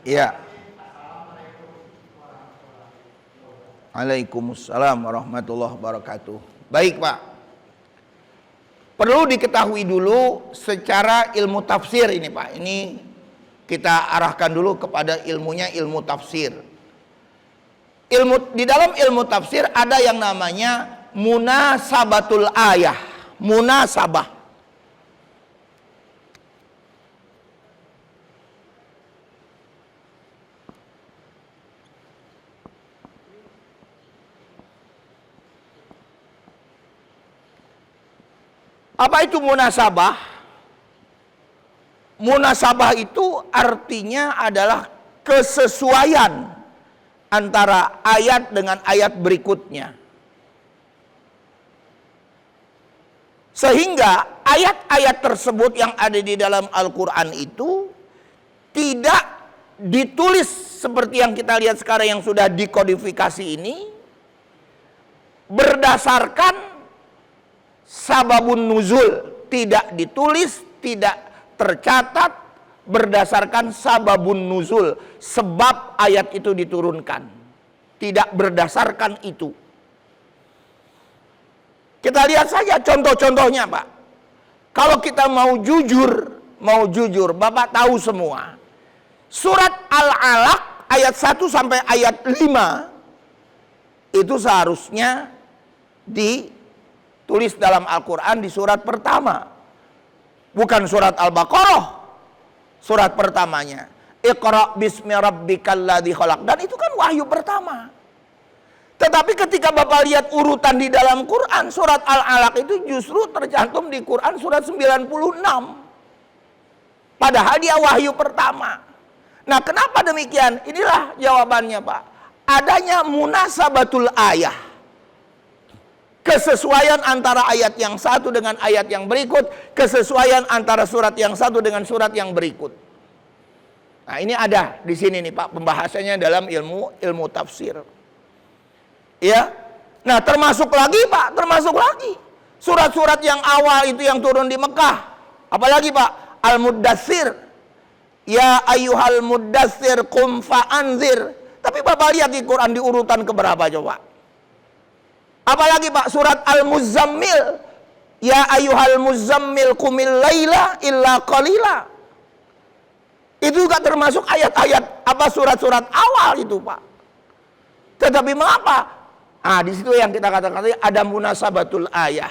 Iya. Waalaikumsalam warahmatullahi wabarakatuh. Baik Pak. Perlu diketahui dulu secara ilmu tafsir ini Pak. Ini kita arahkan dulu kepada ilmunya ilmu tafsir. Di dalam ilmu tafsir ada yang namanya munasabatul ayah. Munasabah. Apa itu munasabah? Munasabah itu artinya adalah kesesuaian antara ayat dengan ayat berikutnya. Sehingga ayat-ayat tersebut yang ada di dalam Al-Quran itu tidak ditulis seperti yang kita lihat sekarang yang sudah dikodifikasi ini berdasarkan sababun nuzul, tidak ditulis, tidak tercatat berdasarkan sababun nuzul, sebab ayat itu diturunkan. Tidak berdasarkan itu. Kita lihat saja contoh-contohnya Pak. Kalau kita mau jujur, Bapak tahu semua. Surat Al-Alaq ayat 1 sampai ayat 5 itu seharusnya ditulis dalam Al-Quran di surat pertama. Bukan surat Al-Baqarah. Surat pertamanya. Iqra bismi rabbikal ladzi khalaq. Dan itu kan wahyu pertama. Tetapi ketika Bapak lihat urutan di dalam Quran, surat Al-Alaq itu justru tercantum di Quran surat 96. Padahal dia wahyu pertama. Nah, kenapa demikian? Inilah jawabannya, Pak. Adanya munasabatul ayah. Kesesuaian antara ayat yang satu dengan ayat yang berikut, kesesuaian antara surat yang satu dengan surat yang berikut. Nah, ini ada di sini nih, Pak, pembahasannya dalam ilmu tafsir. Ya. Nah, termasuk lagi, Pak, termasuk lagi surat-surat yang awal itu yang turun di Mekah. Apalagi, Pak, Al-Muddatsir. Ya ayyuhal muddatsir qum fa'anzir. Tapi Bapak lihat di Quran di urutan keberapa coba? Apalagi, Pak, surat Al-Muzammil. Ya ayyuhal muzammil qumil laila illa qalila. Itu juga termasuk ayat-ayat apa surat-surat awal itu, Pak. Tetapi mengapa? Di situ yang kita katakan tadi ada munasabatul ayah.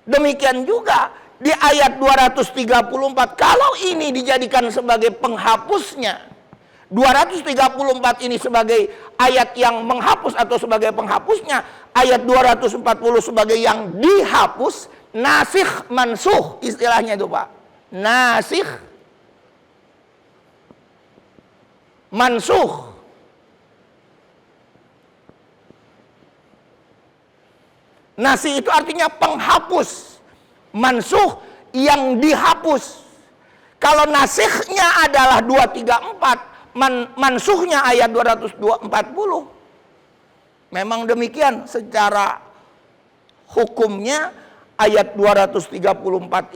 Demikian juga di ayat 234 kalau ini dijadikan sebagai penghapusnya, 234 ini sebagai ayat yang menghapus atau sebagai penghapusnya, ayat 240 sebagai yang dihapus, nasikh mansuh istilahnya itu, Pak. Nasikh mansuh. Nasih itu artinya penghapus. Mansuh yang dihapus. Kalau nasikhnya adalah 234, mansuhnya ayat 240. Memang demikian secara hukumnya ayat 234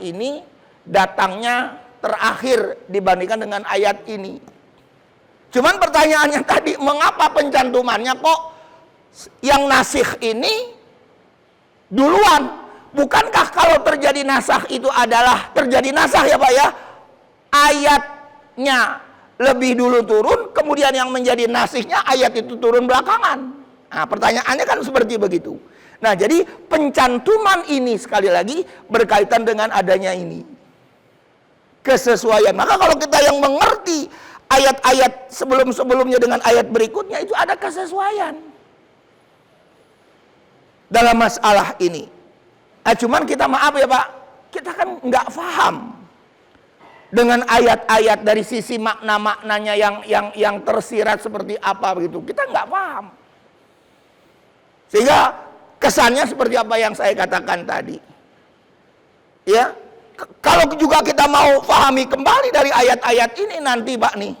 ini datangnya terakhir dibandingkan dengan ayat ini. Cuman pertanyaannya tadi, mengapa pencantumannya kok yang nasikh ini duluan? Bukankah kalau terjadi nasakh itu adalah terjadi nasakh ya Pak ya, ayatnya lebih dulu turun, kemudian yang menjadi nasikhnya ayat itu turun belakangan. Nah, pertanyaannya kan seperti begitu. Nah, jadi pencantuman ini sekali lagi berkaitan dengan adanya ini kesesuaian. Maka kalau kita yang mengerti ayat-ayat sebelum-sebelumnya dengan ayat berikutnya, itu ada kesesuaian dalam masalah ini. Nah, cuman kita maaf ya Pak, kita kan nggak paham dengan ayat-ayat dari sisi makna-maknanya yang tersirat seperti apa begitu. Kita nggak paham. Sehingga kesannya seperti apa yang saya katakan tadi. Ya, kalau juga kita mau pahami kembali dari ayat-ayat ini nanti Pak nih,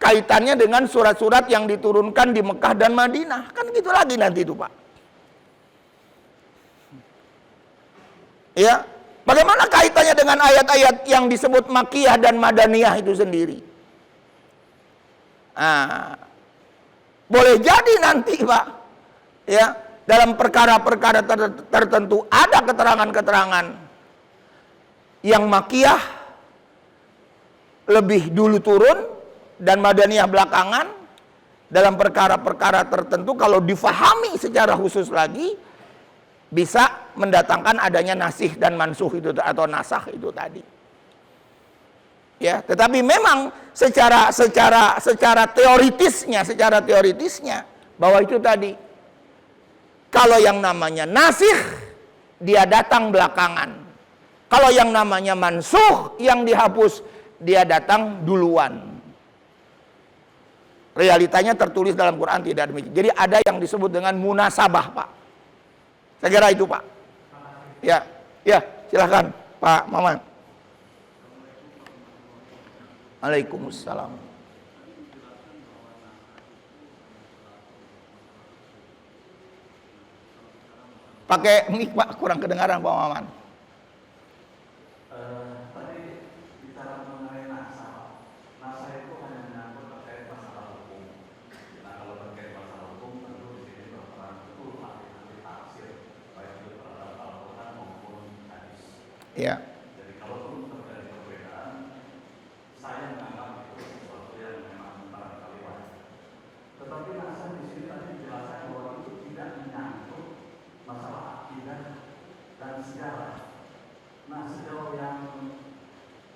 kaitannya dengan surat-surat yang diturunkan di Mekah dan Madinah. Kan gitu lagi nanti itu Pak. Ya, bagaimana kaitannya dengan ayat-ayat yang disebut Makkiyah dan Madaniyah itu sendiri? Nah, boleh jadi nanti Pak, ya, dalam perkara-perkara tertentu ada keterangan-keterangan yang Makkiyah lebih dulu turun dan Madaniyah belakangan. Dalam perkara-perkara tertentu kalau difahami secara khusus lagi, bisa mendatangkan adanya nasih dan mansuh itu atau nasakh itu tadi. Ya, tetapi memang secara teoritisnya bahwa itu tadi, kalau yang namanya nasih dia datang belakangan. Kalau yang namanya mansuh yang dihapus dia datang duluan. Realitanya tertulis dalam Quran tidak demikian. Jadi ada yang disebut dengan munasabah, Pak. Saya kira itu Pak. Ya, ya silahkan Pak Maman. Waalaikumsalam. Pakai mic Pak, kurang kedengaran Pak Maman. Ya. Jadi kalaupun terjadi perbedaan, saya menganggap itu sesuatu yang memang barangkali wajar. Tetapi nasihat di sini tadi dijelaskan bahwa itu tidak menyangkut masalah akidah dan sejarah. Nah, sejauh yang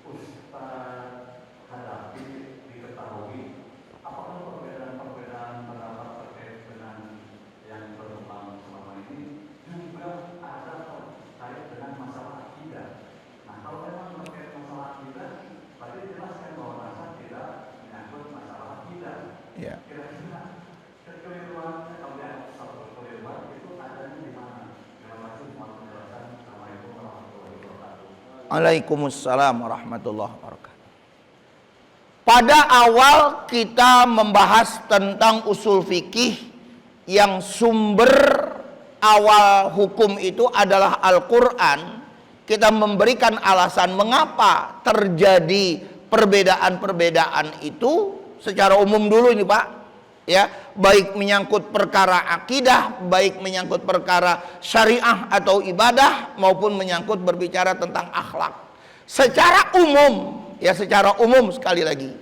Ustaz hadapi diketahui, apakah perbedaan-perbedaan pendapat terkait dengan yang berkembang selama ini juga ada terkait dengan masalah akidah. Nah, kalau memang terkait masalah akidah, berarti jelaskan bahwa nasihat tidak menyangkut masalah akidah. Ya. Kira-kira kekeliruan, kalau yang satu kekeliruan itu adanya di mana? Terima kasih mohon penjelasan. Assalamualaikum warahmatullahi wabarakatuh. Waalaikumsalam warahmatullahi wabarakatuh. Pada awal kita membahas tentang usul fikih yang sumber awal hukum itu adalah Al-Quran. Kita memberikan alasan mengapa terjadi perbedaan-perbedaan itu secara umum dulu ini Pak. Ya, baik menyangkut perkara akidah, baik menyangkut perkara syariah atau ibadah, maupun menyangkut berbicara tentang akhlak. Secara umum, ya secara umum sekali lagi.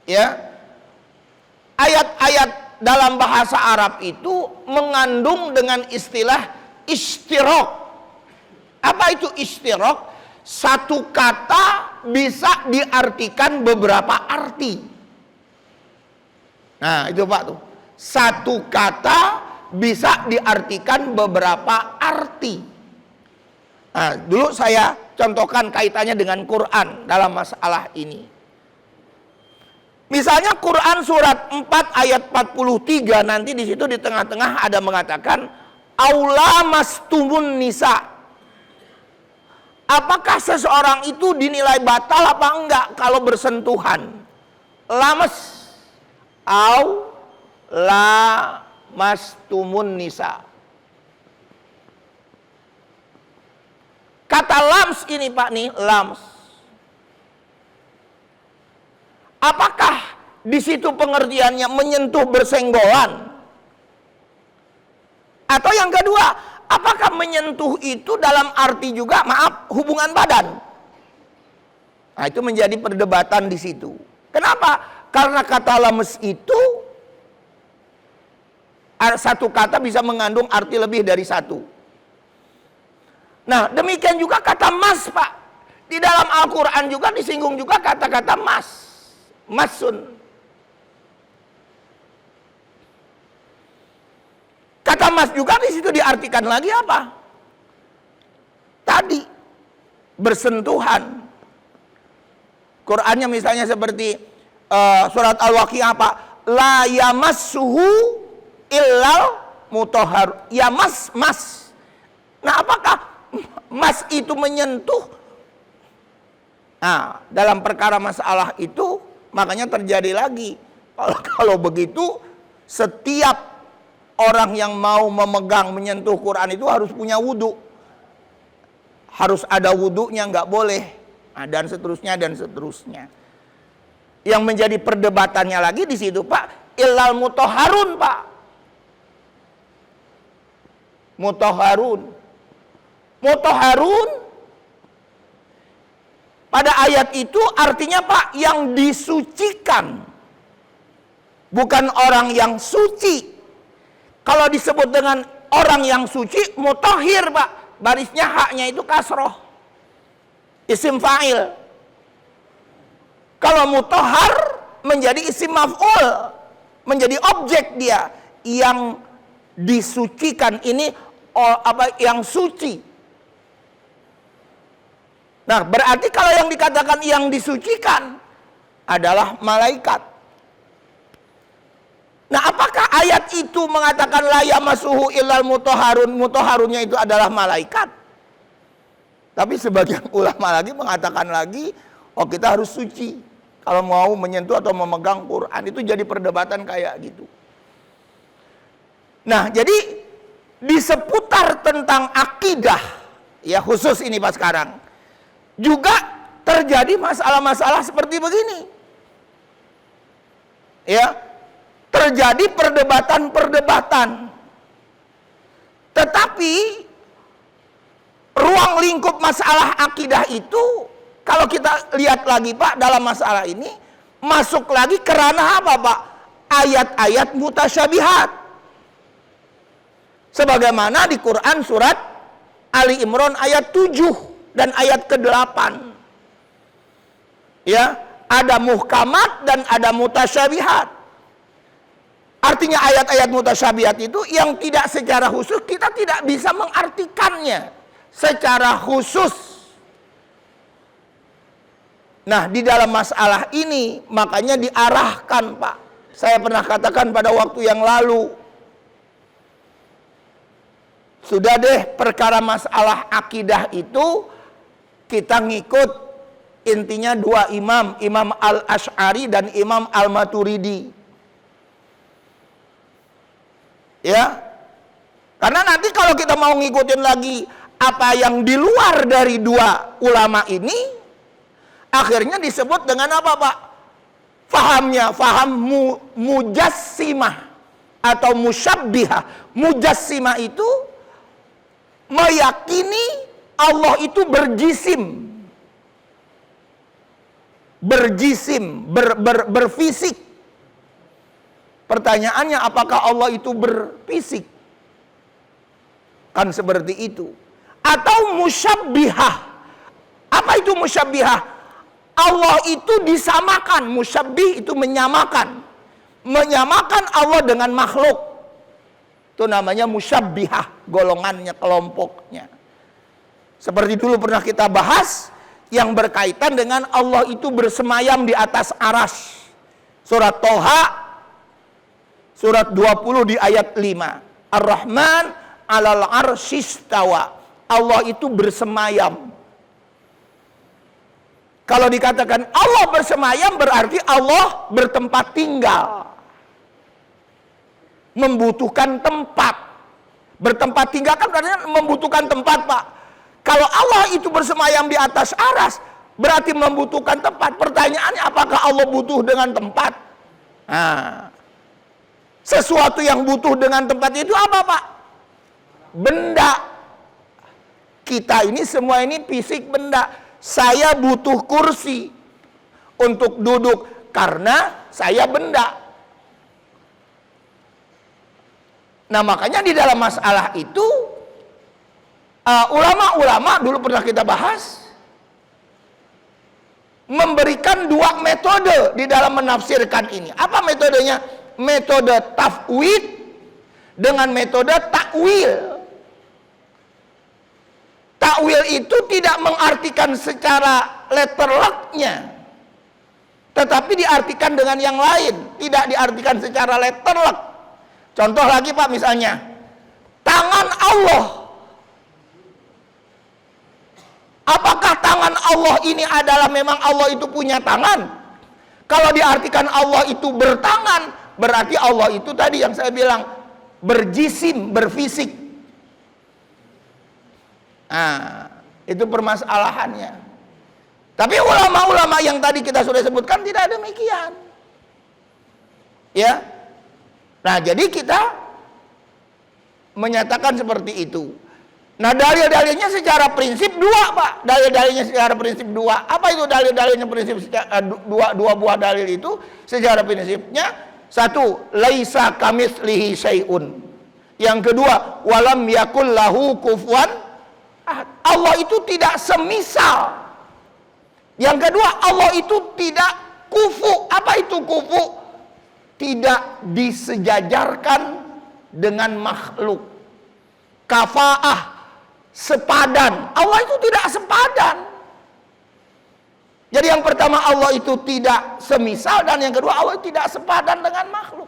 Ya, ayat-ayat dalam bahasa Arab itu mengandung dengan istilah ishtirok. Apa itu ishtirok? Satu kata bisa diartikan beberapa arti. Nah itu Pak tuh, satu kata bisa diartikan beberapa arti. Nah, dulu saya contohkan kaitannya dengan Quran dalam masalah ini. Misalnya Quran surat 4 ayat 43, nanti di situ di tengah-tengah ada mengatakan aula mastumun nisa. Apakah seseorang itu dinilai batal apa enggak kalau bersentuhan? Lames au la mastumun nisa. Kata lams ini Pak nih, lams. Apakah di situ pengertiannya menyentuh bersenggolan? Atau yang kedua, apakah menyentuh itu dalam arti juga, maaf, hubungan badan? Nah, itu menjadi perdebatan di situ. Kenapa? Karena kata lams itu satu kata bisa mengandung arti lebih dari satu. Nah, demikian juga kata mas, Pak. Di dalam Al-Quran juga disinggung juga kata-kata mas. Masun. Kata mas juga di situ diartikan lagi apa? Tadi bersentuhan. Qurannya misalnya seperti surat Al-Waqiah apa? La yamassuhu illal mutahhar. Ya mas. Nah, apakah mas itu menyentuh? Nah, dalam perkara masalah itu makanya terjadi lagi. Kalau begitu, setiap orang yang mau memegang, menyentuh Quran itu harus punya wudhu. Harus ada wudhunya, nggak boleh. Nah, dan seterusnya, dan seterusnya. Yang menjadi perdebatannya lagi di situ, Pak, illal mutahharun, Pak. Mutahharun. Pada ayat itu artinya, Pak, yang disucikan. Bukan orang yang suci. Kalau disebut dengan orang yang suci, mutahhir, Pak. Barisnya haknya itu kasroh. Isim fa'il. Kalau mutahhar menjadi isim maf'ul. Menjadi objek dia. Yang disucikan ini yang suci. Nah, berarti kalau yang dikatakan yang disucikan adalah malaikat. Nah, apakah ayat itu mengatakan la yamassuhu illal mutahharun? Mutahharunnya itu adalah malaikat. Tapi sebagian ulama lagi mengatakan lagi, oh kita harus suci kalau mau menyentuh atau memegang Quran. Itu jadi perdebatan kayak gitu. Nah, jadi di seputar tentang akidah, ya khusus ini Pak sekarang, juga terjadi masalah-masalah seperti begini. Ya, terjadi perdebatan-perdebatan. Tetapi ruang lingkup masalah akidah itu, kalau kita lihat lagi Pak dalam masalah ini, masuk lagi ke ranah apa Pak? Ayat-ayat mutasyabihat. Sebagaimana di Quran surat Ali Imran ayat 7 dan ayat ke-8. Ya, ada muhkamat dan ada mutasyabihat. Artinya ayat-ayat mutasyabihat itu yang tidak secara khusus kita tidak bisa mengartikannya secara khusus. Nah, di dalam masalah ini makanya diarahkan, Pak. Saya pernah katakan pada waktu yang lalu, sudah deh perkara masalah akidah itu kita ngikut intinya dua imam, Imam Al-Asy'ari dan Imam Al-Maturidi. Ya, karena nanti kalau kita mau ngikutin lagi apa yang di luar dari dua ulama ini, akhirnya disebut dengan apa Pak? Fahamnya, faham mujassimah atau musyabbihah. Mujassimah itu meyakini Allah itu berfisik. Pertanyaannya, apakah Allah itu berfisik? Kan seperti itu. Atau musyabbihah. Apa itu musyabbihah? Allah itu disamakan. Musyabbih itu menyamakan. Menyamakan Allah dengan makhluk. Itu namanya musyabbihah. Golongannya, kelompoknya. Seperti dulu pernah kita bahas, yang berkaitan dengan Allah itu bersemayam di atas aras. Surat Toha surat 20 di ayat 5. Ar-Rahman 'alal arsyistawa. Allah itu bersemayam. Kalau dikatakan Allah bersemayam berarti Allah bertempat tinggal. membutuhkan tempat. Bertempat tinggal kan artinya membutuhkan tempat, Pak. Kalau Allah itu bersemayam di atas aras, berarti membutuhkan tempat. Pertanyaannya, apakah Allah butuh dengan tempat? Nah, sesuatu yang butuh dengan tempat itu apa, Pak? Benda. Kita ini semua ini fisik benda. Saya butuh kursi untuk duduk karena saya benda. Nah, makanya di dalam masalah itu ulama-ulama dulu pernah kita bahas memberikan dua metode di dalam menafsirkan ini. Apa metodenya? Metode tafwid dengan metode takwil. Takwil itu tidak mengartikan secara letterlock-nya, tetapi diartikan dengan yang lain, tidak diartikan secara letterlock. Contoh lagi, Pak, misalnya tangan Allah. Apakah tangan Allah ini adalah memang Allah itu punya tangan? Kalau diartikan Allah itu bertangan, berarti Allah itu tadi yang saya bilang berjisim, berfisik. Nah, itu permasalahannya. Tapi ulama-ulama yang tadi kita sudah sebutkan tidak demikian. Ya. Nah, jadi kita menyatakan seperti itu. Nah, dalil-dalilnya secara prinsip dua, Pak. Dalil-dalilnya secara prinsip dua. Apa itu dalil-dalilnya prinsip dua buah dalil itu? Secara prinsipnya, satu, laisa kamitslihi syai'un. Yang kedua, walam yakul lahu kufuwan ahad. Allah itu tidak semisal. Yang kedua, Allah itu tidak kufu. Apa itu kufu? Tidak disejajarkan dengan makhluk. Kafaah, sepadan. Allah itu tidak sepadan. Jadi yang pertama, Allah itu tidak semisal, dan yang kedua, Allah tidak sepadan dengan makhluk.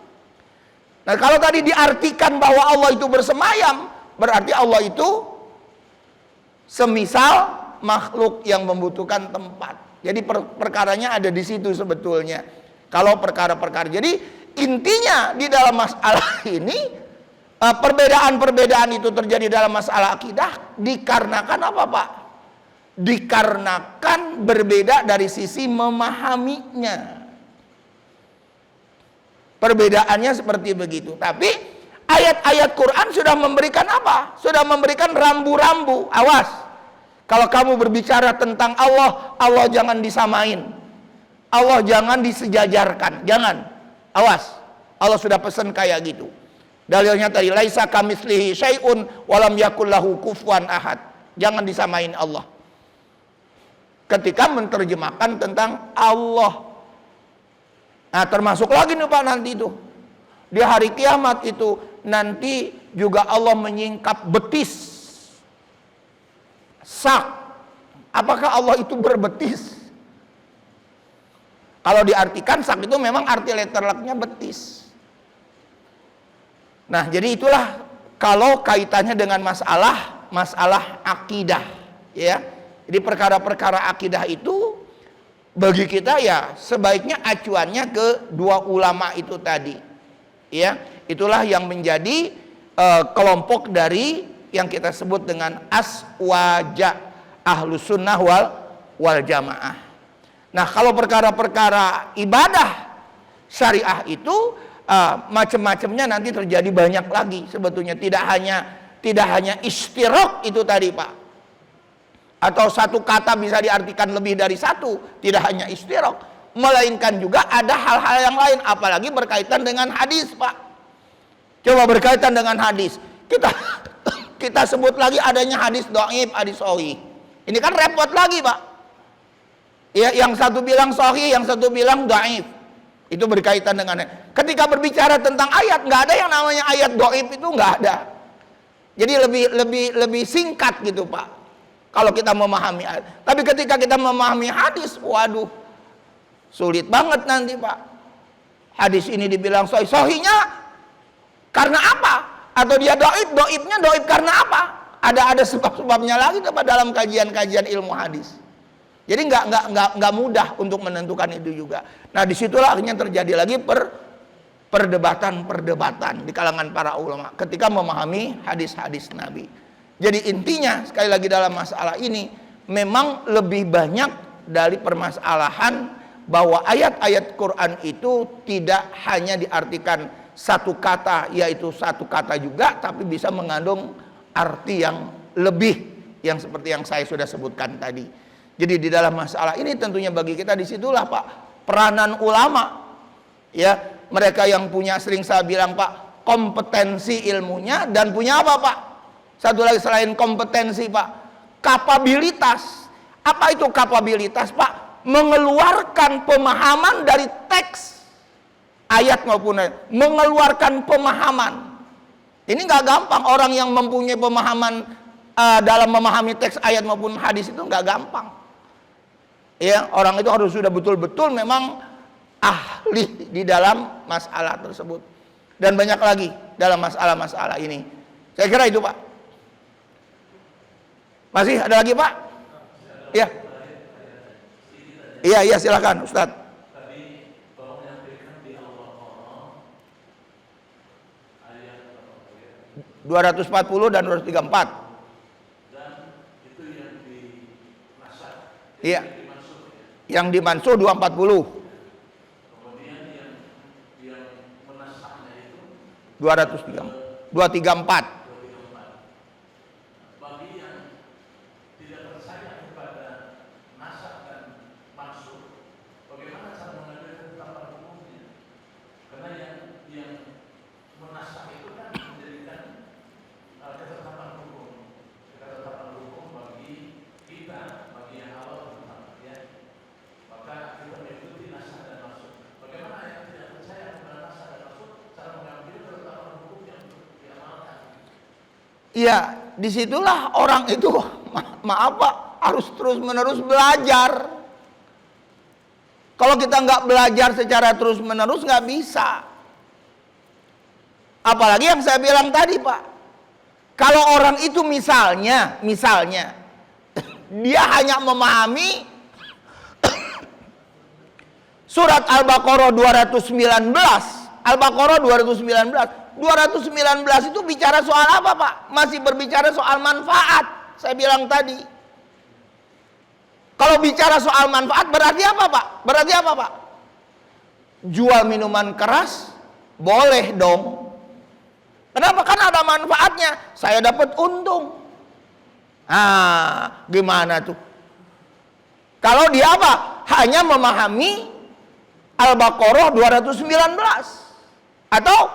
Nah, kalau tadi diartikan bahwa Allah itu bersemayam, berarti Allah itu semisal makhluk yang membutuhkan tempat. Jadi perkaranya ada di situ sebetulnya. Kalau perkara-perkara. Jadi intinya di dalam masalah ini, perbedaan-perbedaan itu terjadi dalam masalah akidah dikarenakan apa, Pak? Dikarenakan berbeda dari sisi memahaminya. Perbedaannya seperti begitu. Tapi ayat-ayat Quran sudah memberikan apa? Sudah memberikan rambu-rambu. Awas, kalau kamu berbicara tentang Allah, Allah jangan disamain, Allah jangan disejajarkan, jangan. Awas, Allah sudah pesan kayak gitu. Dalilnya tadi, laisa kamitslihi syai'un walam yakul lahu kufuwan ahad. Jangan disamain Allah ketika menerjemahkan tentang Allah. Nah, termasuk lagi nih, Pak, nanti itu di hari kiamat itu nanti juga Allah menyingkap betis sak. Apakah Allah itu berbetis? Kalau diartikan sak itu memang arti letterlocknya betis. Nah, jadi itulah kalau kaitannya dengan masalah akidah, ya. Jadi perkara-perkara akidah itu bagi kita ya sebaiknya acuannya ke dua ulama itu tadi, ya. Itulah yang menjadi kelompok dari yang kita sebut dengan aswaja, ahlus sunnah wal jamaah. Nah, kalau perkara-perkara ibadah syariah itu macam-macamnya nanti terjadi banyak lagi sebetulnya. Tidak hanya istirok itu tadi, Pak, atau satu kata bisa diartikan lebih dari satu. Tidak hanya istirok, melainkan juga ada hal-hal yang lain, apalagi berkaitan dengan hadis, Pak. Coba berkaitan dengan hadis, kita sebut lagi adanya hadis dhaif, hadis sahih. Ini kan repot lagi, Pak. Ya, yang satu bilang sahih, yang satu bilang dhaif. Itu berkaitan dengan, ketika berbicara tentang ayat, nggak ada yang namanya ayat dhaif, itu nggak ada. Jadi lebih singkat gitu, Pak, kalau kita memahami ayat. Tapi ketika kita memahami hadis, waduh, sulit banget nanti, Pak. Hadis ini dibilang sahih, sahihnya karena apa? Atau dia dhaif, dhaifnya dhaif karena apa? Ada sebab-sebabnya lagi dalam kajian-kajian ilmu hadis. Jadi nggak mudah untuk menentukan itu juga. Nah, disitulah akhirnya terjadi lagi perdebatan di kalangan para ulama ketika memahami hadis-hadis Nabi. Jadi intinya sekali lagi dalam masalah ini memang lebih banyak dari permasalahan bahwa ayat-ayat Quran itu tidak hanya diartikan satu kata, yaitu satu kata juga, tapi bisa mengandung arti yang lebih, yang seperti yang saya sudah sebutkan tadi. Jadi di dalam masalah ini tentunya bagi kita disitulah Pak peranan ulama, ya, mereka yang punya, sering saya bilang Pak, kompetensi ilmunya, dan punya apa Pak? Satu lagi selain kompetensi Pak, kapabilitas. Apa itu kapabilitas Pak? Mengeluarkan pemahaman dari teks ayat maupun ayat. Mengeluarkan pemahaman. Ini nggak gampang. Orang yang mempunyai pemahaman dalam memahami teks ayat maupun hadis itu nggak gampang. Ya, orang itu harus sudah betul-betul memang ahli di dalam masalah tersebut. Dan banyak lagi dalam masalah-masalah ini. Saya kira itu Pak. Masih ada lagi Pak? Ya. Iya silakan Ustaz. Tadi Bapak menyampaikan di Al-Baqarah ayat 240 dan 234. dan itu yang dimasak. Iya. Yang dimansuh 240. Kemudian yang menasahnya itu 234. 234. Bagi yang tidak percaya kepada nasah dan maksud, bagaimana cara mengambil ketetapan hukumnya? Karena yang menasah itu kan menjadikan ketetapan hukum bagi kita, bagi yang awal terutama, ya. Maka kita mengikuti nasah dan maksud. Bagaimana yang tidak percaya kepada nasah dan maksud, cara mengambil ketetapan hukum yang diamalkan? Iya, disitulah orang itu maaf Pak, harus terus-menerus belajar. Kalau kita nggak belajar secara terus-menerus nggak bisa. Apalagi yang saya bilang tadi Pak, kalau orang itu misalnya dia hanya memahami surat Al-Baqarah 219, Al-Baqarah 219 itu bicara soal apa Pak? Masih berbicara soal manfaat. Saya bilang tadi. Kalau bicara soal manfaat berarti apa Pak? Berarti apa Pak? Jual minuman keras boleh dong. Kenapa? Kan ada manfaatnya. Saya dapat untung. Gimana tuh? Kalau dia apa? Hanya memahami Al-Baqarah 219. Atau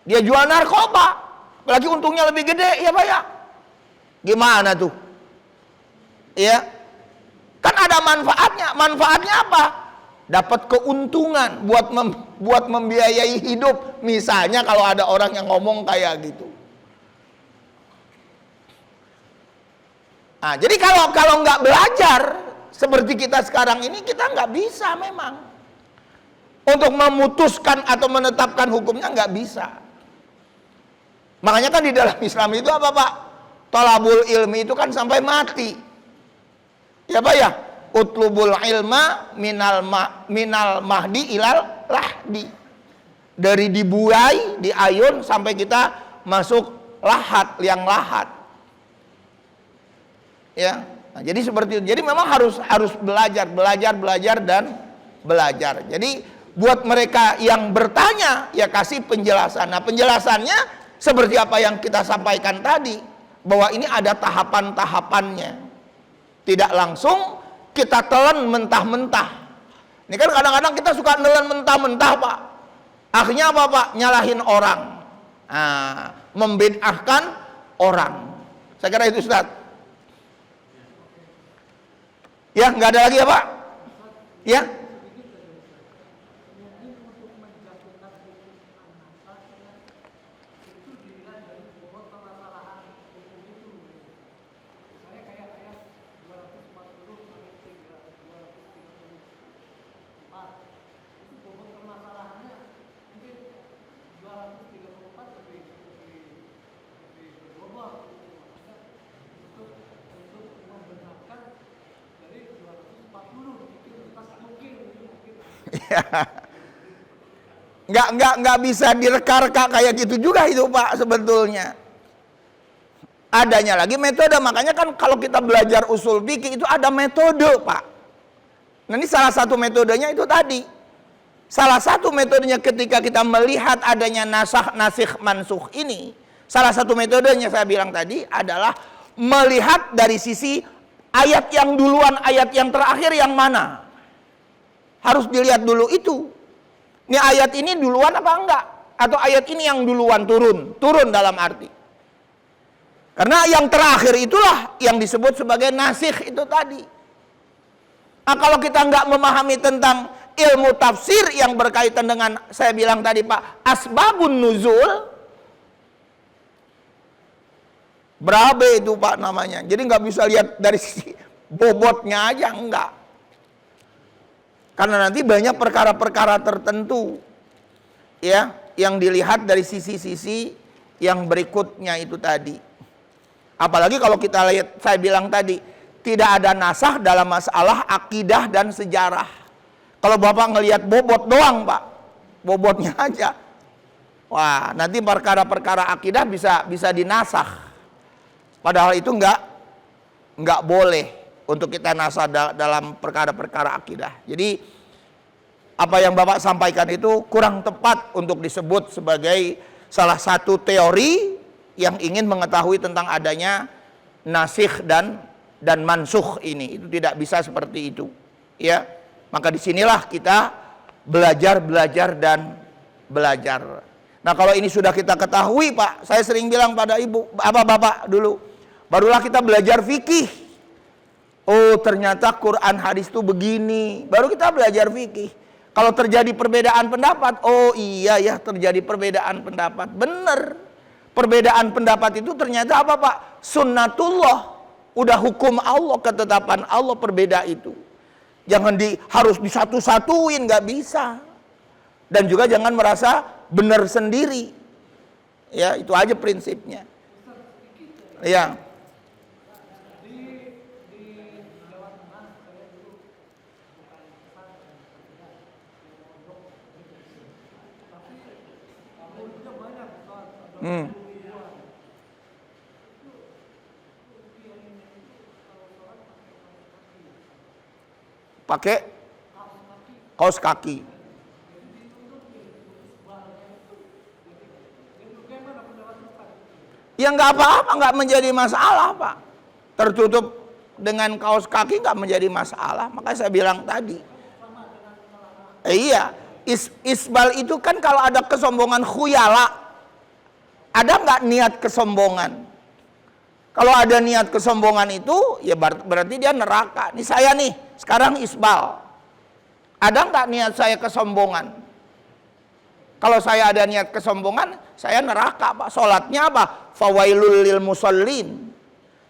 dia jual narkoba, apalagi untungnya lebih gede, ya Pak ya. Gimana tuh? Ya, kan ada manfaatnya. Manfaatnya apa? Dapat keuntungan buat membiayai hidup. Misalnya kalau ada orang yang ngomong kayak gitu. Nah, jadi kalau nggak belajar seperti kita sekarang ini, kita nggak bisa memang untuk memutuskan atau menetapkan hukumnya, nggak bisa. Makanya kan di dalam Islam itu apa Pak? Thalabul ilmi itu kan sampai mati. Ya Pak ya? Utlubul ilma minal mahdi ilal lahdi. Dari dibuai, di ayun sampai kita masuk lahat, liang lahat. Ya. Nah, jadi seperti itu. Jadi memang harus belajar dan belajar. Jadi buat mereka yang bertanya, ya kasih penjelasan. Nah, penjelasannya seperti apa yang kita sampaikan tadi, bahwa ini ada tahapan-tahapannya. Tidak langsung kita telan mentah-mentah. Ini kan kadang-kadang kita suka nelan mentah-mentah Pak. Akhirnya apa Pak? Nyalahin orang. Membid'ahkan orang. Saya kira itu Ustaz. Ya, nggak ada lagi ya Pak? Ya. Nggak bisa direka-reka kayak gitu juga itu Pak sebetulnya. Adanya lagi metode, makanya kan kalau kita belajar usul fikih itu ada metode Pak. Nah ini salah satu metodenya itu tadi. Salah satu metodenya ketika kita melihat adanya nasikh mansukh ini, salah satu metodenya saya bilang tadi adalah melihat dari sisi ayat yang duluan, ayat yang terakhir yang mana. Harus dilihat dulu itu. Ini ayat ini duluan apa enggak? Atau ayat ini yang duluan turun? Turun dalam arti. Karena yang terakhir itulah yang disebut sebagai nasikh itu tadi. Nah kalau kita enggak memahami tentang ilmu tafsir yang berkaitan dengan, saya bilang tadi Pak, asbabun nuzul, berabe itu Pak namanya. Jadi nggak bisa lihat dari sisi bobotnya aja, enggak. Karena nanti banyak perkara-perkara tertentu ya yang dilihat dari sisi-sisi yang berikutnya itu tadi. Apalagi kalau kita lihat, saya bilang tadi, tidak ada nasakh dalam masalah akidah dan sejarah. Kalau Bapak ngelihat bobot doang Pak, bobotnya aja, wah nanti perkara-perkara akidah bisa dinasakh. Padahal itu nggak boleh untuk kita nasakh dalam perkara-perkara akidah. Jadi apa yang Bapak sampaikan itu kurang tepat untuk disebut sebagai salah satu teori yang ingin mengetahui tentang adanya nasikh dan mansukh ini. Itu tidak bisa seperti itu. Ya, maka disinilah kita belajar dan belajar. Nah kalau ini sudah kita ketahui Pak, saya sering bilang pada Bapak dulu, barulah kita belajar fikih. Oh ternyata Quran hadis itu begini, baru kita belajar fikih. Kalau terjadi perbedaan pendapat, oh iya ya terjadi perbedaan pendapat, benar. Perbedaan pendapat itu ternyata apa Pak? Sunnatullah, udah hukum Allah, ketetapan Allah berbeda itu. Jangan harus disatu-satuin, nggak bisa. Dan juga jangan merasa benar sendiri. Ya itu aja prinsipnya. Ya. Pakai kaos kaki. Ya nggak apa-apa, nggak menjadi masalah Pak. Tertutup dengan kaos kaki nggak menjadi masalah. Makanya saya bilang tadi. Iya, isbal itu kan kalau ada kesombongan khuyala. Ada nggak niat kesombongan? Kalau ada niat kesombongan itu, ya berarti dia neraka. Nih saya nih, sekarang isbal. Ada nggak niat saya kesombongan? Kalau saya ada niat kesombongan, saya neraka Pak. Sholatnya apa? Fawailul lil musallin.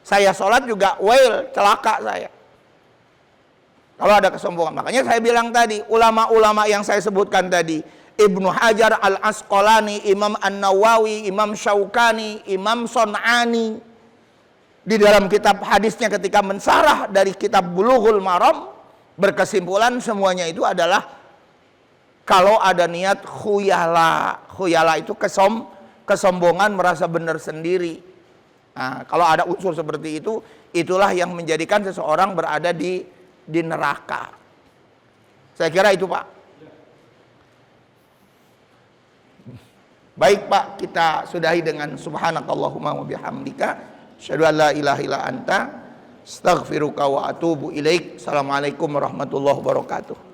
Saya sholat juga wail, celaka saya. Kalau ada kesombongan. Makanya saya bilang tadi, ulama-ulama yang saya sebutkan tadi, Ibnu Hajar Al-Asqalani, Imam An-Nawawi, Imam Syaukani, Imam Son'ani, di dalam kitab hadisnya ketika mensarah dari kitab Bulughul Maram, berkesimpulan semuanya itu adalah kalau ada niat khuyala. Khuyala itu kesombongan, merasa benar sendiri. Nah, kalau ada unsur seperti itu, itulah yang menjadikan seseorang berada di neraka. Saya kira itu Pak. Baik Pak, kita sudahi dengan subhanakallahumma wa bihamdika, asyhadu an la ilaha illa anta, astaghfiruka wa atubu ilaik. Assalamualaikum warahmatullahi wabarakatuh.